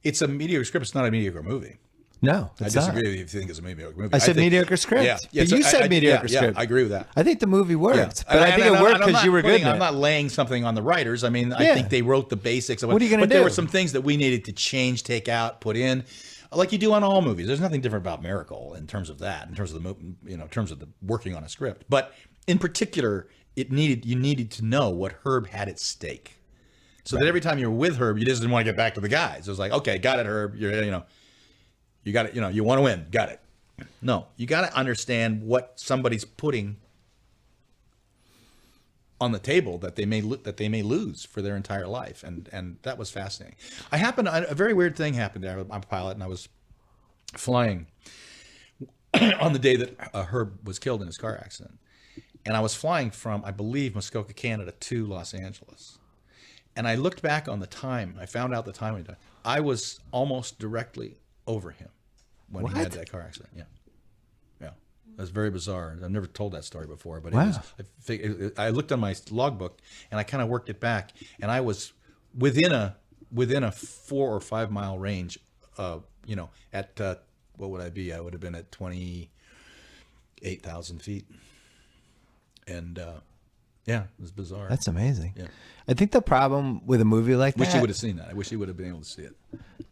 Speaker 2: It's a mediocre script. It's not a mediocre movie.
Speaker 1: No,
Speaker 2: I disagree with you if you think it's a mediocre movie.
Speaker 1: I said mediocre script.
Speaker 2: Yeah,
Speaker 1: but you said mediocre script.
Speaker 2: Yeah, I agree with that.
Speaker 1: I think the movie worked.
Speaker 2: Yeah.
Speaker 1: But I think it worked because you were good in it.
Speaker 2: I'm not laying something on the writers. I mean, I think they wrote the basics of it.
Speaker 1: What are you going to do?
Speaker 2: But there were some things that we needed to change, take out, put in, like you do on all movies. There's nothing different about Miracle in terms of that, in terms of the in terms of the working on a script. But in particular, you needed to know what Herb had at stake, so that every time you're with Herb, you just didn't want to get back to the guys. It was like, okay, got it, Herb. You got it. You want to win. Got it. No, you got to understand what somebody's putting on the table that they may lose for their entire life, and that was fascinating. A very weird thing happened there. I'm a pilot, and I was flying on the day that Herb was killed in his car accident, and I was flying from, I believe, Muskoka, Canada to Los Angeles, and I looked back on the time. I found out the time we died. I was almost directly over him when he had that car accident. Yeah. That's very bizarre. I've never told that story before, but I looked on my logbook and I kind of worked it back, and I was within a 4 or 5 mile range. At what would I be? I would have been at 28,000 feet, and it was bizarre.
Speaker 1: That's amazing.
Speaker 2: Yeah.
Speaker 1: I think the problem with a movie like that.
Speaker 2: Wish you would have seen that. I wish you would have been able to see it.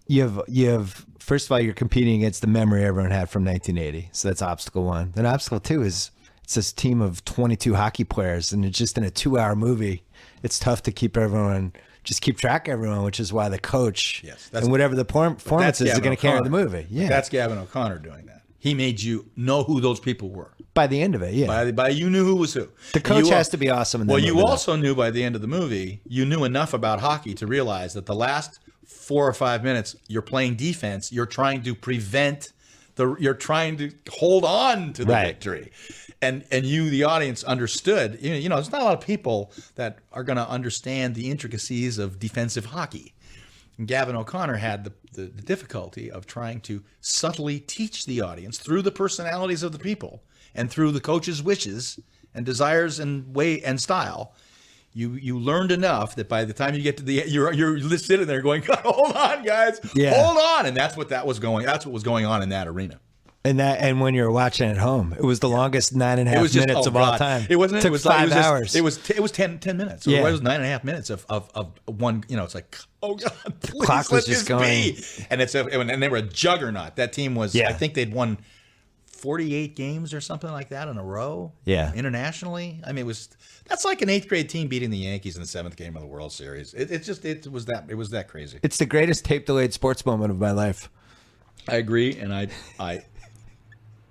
Speaker 1: You have first of all, you're competing against the memory everyone had from 1980. So that's obstacle one. Then obstacle two is it's this team of 22 hockey players, and it's just in a 2-hour movie. It's tough to keep track of everyone, which is why the coach and whatever the performance is going to carry the movie. Yeah,
Speaker 2: that's Gavin O'Connor doing that. He made you know who those people were.
Speaker 1: By the end of it, yeah.
Speaker 2: By you knew who was who.
Speaker 1: The coach has to be awesome in that movie.
Speaker 2: Well, you also knew by the end of the movie, you knew enough about hockey to realize that the last 4 or 5 minutes, you're playing defense. You're trying to you're trying to hold on to the victory. And you, the audience, understood. There's not a lot of people that are going to understand the intricacies of defensive hockey. And Gavin O'Connor had the difficulty of trying to subtly teach the audience through the personalities of the people and through the coach's wishes and desires and way and style. You learned enough that by the time you get to you're sitting there going, hold on, guys, hold on, and that's what was going on in that arena.
Speaker 1: And when you're watching at home, it was the longest 9.5 minutes of all time.
Speaker 2: It wasn't.
Speaker 1: It took 5 hours.
Speaker 2: It was 10 minutes. Yeah. It was 9.5 minutes of one. It's like, oh God, please,
Speaker 1: the clock was just going.
Speaker 2: And and they were a juggernaut. That team was. I think they'd won 48 games or something like that in a row.
Speaker 1: Yeah.
Speaker 2: Internationally, I mean, that's like an 8th grade team beating the Yankees in the 7th game of the World Series. It was that crazy.
Speaker 1: It's the greatest tape delayed sports moment of my life.
Speaker 2: I agree, and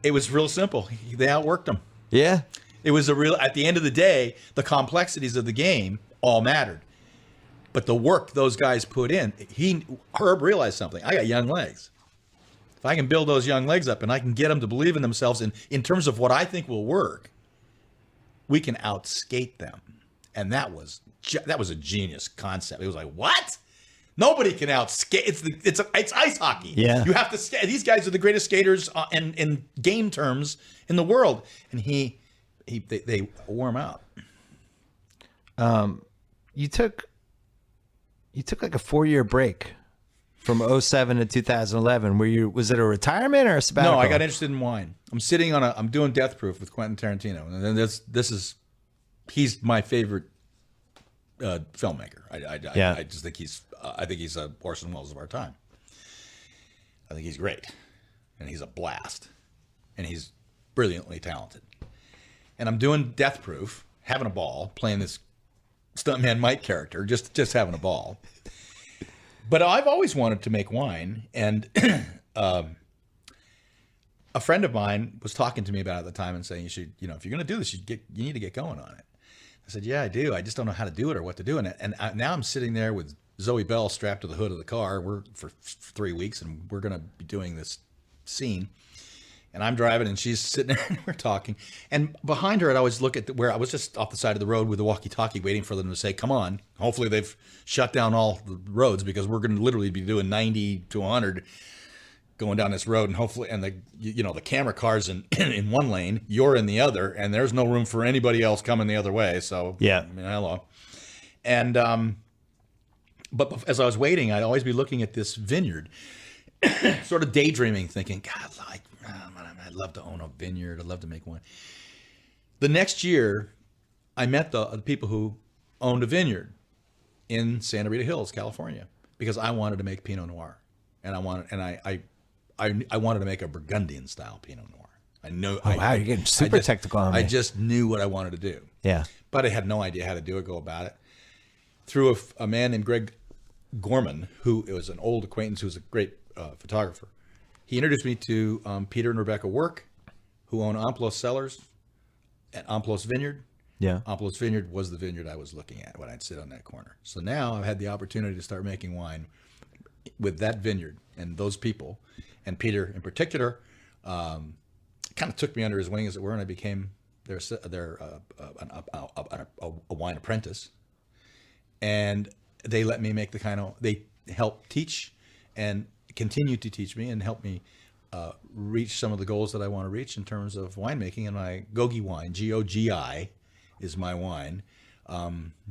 Speaker 2: it was real simple. They outworked them.
Speaker 1: Yeah.
Speaker 2: It was at the end of the day, the complexities of the game all mattered. But the work those guys put in, Herb realized something. I got young legs. If I can build those young legs up and I can get them to believe in themselves in terms of what I think will work, we can outskate them. And that was a genius concept. It was like, what? Nobody can outskate. It's ice hockey.
Speaker 1: Yeah.
Speaker 2: You have to skate. These guys are the greatest skaters in game terms in the world, and they wore him out.
Speaker 1: You took like a 4-year break from 2007 to 2011. Was it a retirement or a sabbatical?
Speaker 2: No, I got interested in wine. I'm doing Death Proof with Quentin Tarantino, and he's my favorite filmmaker. I just think I think he's a Orson Welles of our time. I think he's great, and he's a blast, and he's brilliantly talented. And I'm doing Death Proof, having a ball, playing this stuntman Mike character, just having a ball. But I've always wanted to make wine, and a friend of mine was talking to me about it at the time and saying, if you're going to do this, you need to get going on it. I said, yeah, I do. I just don't know how to do it or what to do in it. And now I'm sitting there with Zoe Bell strapped to the hood of the car. We're for 3 weeks, and we're going to be doing this scene. And I'm driving, and she's sitting there, and we're talking. And behind her, I'd always look at where I was just off the side of the road with the walkie-talkie waiting for them to say, come on. Hopefully they've shut down all the roads, because we're going to literally be doing 90 to 100 going down this road. And hopefully, and the camera car's in one lane, you're in the other, and there's no room for anybody else coming the other way. So,
Speaker 1: yeah.
Speaker 2: Hello. And, but as I was waiting, I'd always be looking at this vineyard, sort of daydreaming, thinking, God, I'd love to own a vineyard. I'd love to make wine. The next year, I met the people who owned a vineyard in Santa Rita Hills, California, because I wanted to make Pinot Noir, and I wanted to make a Burgundian style Pinot Noir. I know.
Speaker 1: Oh, wow, you're getting super technical on me.
Speaker 2: I just knew what I wanted to do.
Speaker 1: Yeah,
Speaker 2: but I had no idea how to go about it. Through a man named Greg Gorman, who was an old acquaintance, who was a great photographer. He introduced me to Peter and Rebecca Work, who own Omplos Cellars at Omplos Vineyard.
Speaker 1: Yeah.
Speaker 2: Omplos Vineyard was the vineyard I was looking at when I'd sit on that corner. So now I've had the opportunity to start making wine with that vineyard and those people. And Peter in particular kind of took me under his wing, as it were, and I became a wine apprentice. And they let me make they helped teach and continue to teach me and help me reach some of the goals that I want to reach in terms of winemaking. And my Gogi wine, Gogi, is my wine.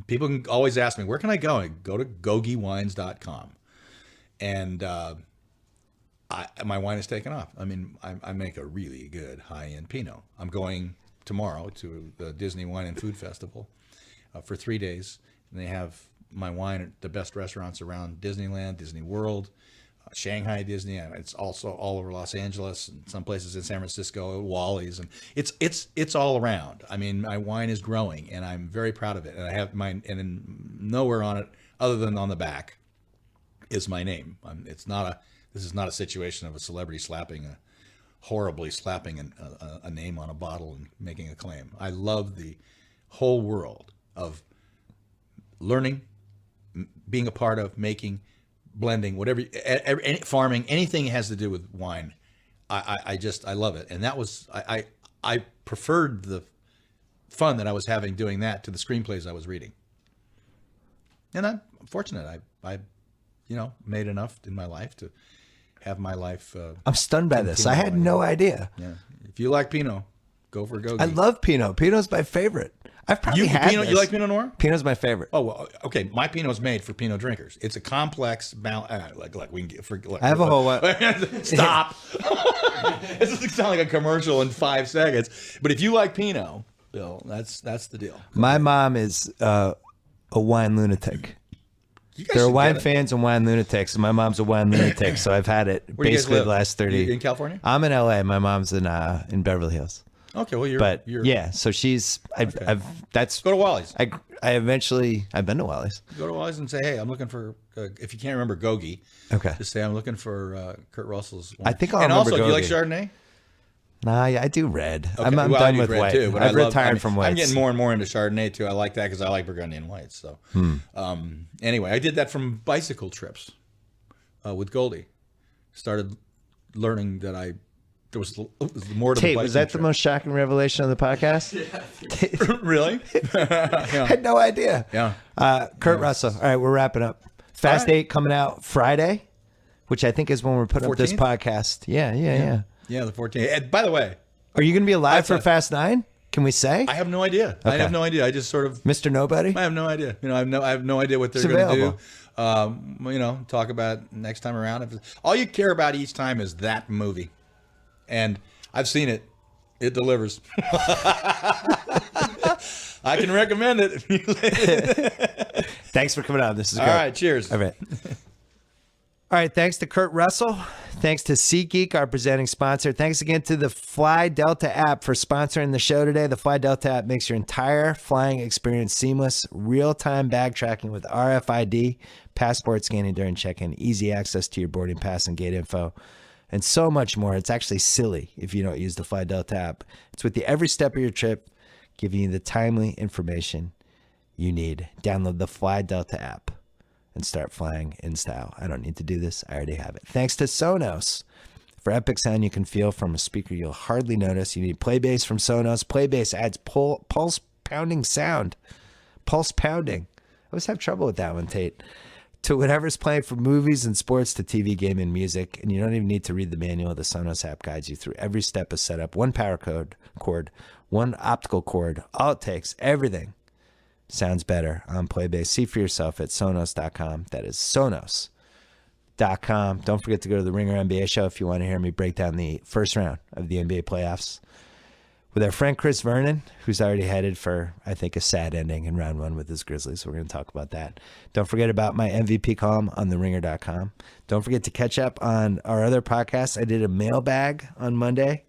Speaker 2: People can always ask me, where can I go? I go to gogiwines.com. And my wine is taken off. I mean, I make a really good high-end Pinot. I'm going tomorrow to the Disney Wine and Food Festival for 3 days. And they have my wine at the best restaurants around Disneyland, Disney World, Shanghai Disney. It's also all over Los Angeles and some places in San Francisco, Wally's, and it's all around. I mean, my wine is growing, and I'm very proud of it. And I have mine, and nowhere on it other than on the back is my name. This is not a situation of a celebrity horribly slapping a name on a bottle and making a claim. I love the whole world of learning, being a part of, making, blending, whatever, farming, anything that has to do with wine. I love it. And that was, I preferred the fun that I was having doing that to the screenplays I was reading. And I'm fortunate. I made enough in my life to have my life.
Speaker 1: I'm stunned by this. I had no idea.
Speaker 2: Yeah. If you like Pinot, go for Gogi.
Speaker 1: I love Pinot. Pinot's my favorite. I've probably had
Speaker 2: Pinot,
Speaker 1: this.
Speaker 2: You like Pinot Noir?
Speaker 1: Pinot's my favorite.
Speaker 2: Oh, well, okay. My Pinot's made for Pinot drinkers. It's a complex balance. We can get.
Speaker 1: I have a whole one.
Speaker 2: Stop. This doesn't sound like a commercial in 5 seconds. But if you like Pinot, Bill, that's the deal.
Speaker 1: My mom is a wine lunatic. There are wine fans and wine lunatics, and my mom's a wine lunatic, so I've had it basically the last 30.
Speaker 2: In California?
Speaker 1: I'm in LA. My mom's in Beverly Hills.
Speaker 2: Okay, well, you're
Speaker 1: yeah. So she's that's
Speaker 2: go to Wally's.
Speaker 1: I've been to Wally's.
Speaker 2: Go to Wally's and say, hey, I'm looking for. If you can't remember Gogi,
Speaker 1: okay,
Speaker 2: just say I'm looking for Kurt Russell's wine.
Speaker 1: I think I'll
Speaker 2: and
Speaker 1: remember.
Speaker 2: And also,
Speaker 1: Gogi.
Speaker 2: do you like Chardonnay?
Speaker 1: Nah, yeah, I do red.
Speaker 2: Okay.
Speaker 1: I'm done with white
Speaker 2: too. But
Speaker 1: I've retired from whites.
Speaker 2: I'm getting more and more into Chardonnay too. I like that because I like Burgundian whites. So anyway, I did that from bicycle trips with Goldie. Started learning that there was more to the bicycle
Speaker 1: was that
Speaker 2: trip.
Speaker 1: the most shocking revelation of the podcast?
Speaker 2: Really?
Speaker 1: I had no idea.
Speaker 2: Yeah.
Speaker 1: Kurt Russell. All right, we're wrapping up. Fast
Speaker 2: All right.
Speaker 1: 8 coming out Friday, which I think is when we're putting up this
Speaker 2: 14th?
Speaker 1: podcast. Yeah.
Speaker 2: Yeah, the 14th. And by the way,
Speaker 1: Are you going to be alive for
Speaker 2: thought-
Speaker 1: Fast 9? Can we say?
Speaker 2: I have no idea. I have no idea. I just sort of
Speaker 1: Mr. Nobody?
Speaker 2: I have no idea. I have no idea what they're
Speaker 1: It's
Speaker 2: going to
Speaker 1: available.
Speaker 2: do. Talk about next time around. All you care about each time is that movie, and I've seen it. It delivers. I can recommend it.
Speaker 1: Thanks for coming on. This is
Speaker 2: All
Speaker 1: great.
Speaker 2: right. Cheers.
Speaker 1: All right. All right. Thanks to Kurt Russell. Thanks to SeatGeek, our presenting sponsor. Thanks again to the Fly Delta app for sponsoring the show today. The Fly Delta app makes your entire flying experience seamless. Real-time bag tracking with RFID, passport scanning during check-in, easy access to your boarding pass and gate info, and so much more. It's actually silly if you don't use the Fly Delta app. It's with you every step of your trip, giving you the timely information you need. Download the Fly Delta app and start flying in style. I don't need to do this. I already have it. Thanks to Sonos for epic sound you can feel from a speaker you'll hardly notice. You need Playbase from Sonos. Playbase adds pulse pounding sound. Pulse pounding. I always have trouble with that one, Tate. To whatever's playing, from movies and sports to TV, game, and music. And you don't even need to read the manual. The Sonos app guides you through every step of setup. One power cord, one optical cord. All it takes, everything sounds better on Playbase. See for yourself at Sonos.com. That is Sonos.com. Don't forget to go to the Ringer NBA show if you want to hear me break down the first round of the NBA playoffs with our friend Chris Vernon, who's already headed for, I think, a sad ending in round 1 with his Grizzlies. We're going to talk about that. Don't forget about my MVP column on theringer.com. Don't forget to catch up on our other podcasts. I did a mailbag on Monday,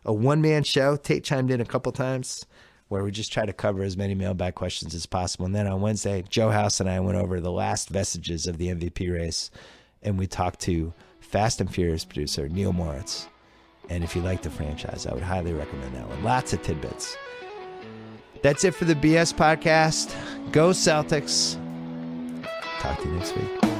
Speaker 1: a one-man show. Tate chimed in a couple times, where we just try to cover as many mailbag questions as possible. And then on Wednesday, Joe House and I went over the last vestiges of the MVP race, and we talked to Fast and Furious producer Neil Moritz. And if you like the franchise, I would highly recommend that one. Lots of tidbits. That's it for the BS podcast. Go Celtics. Talk to you next week.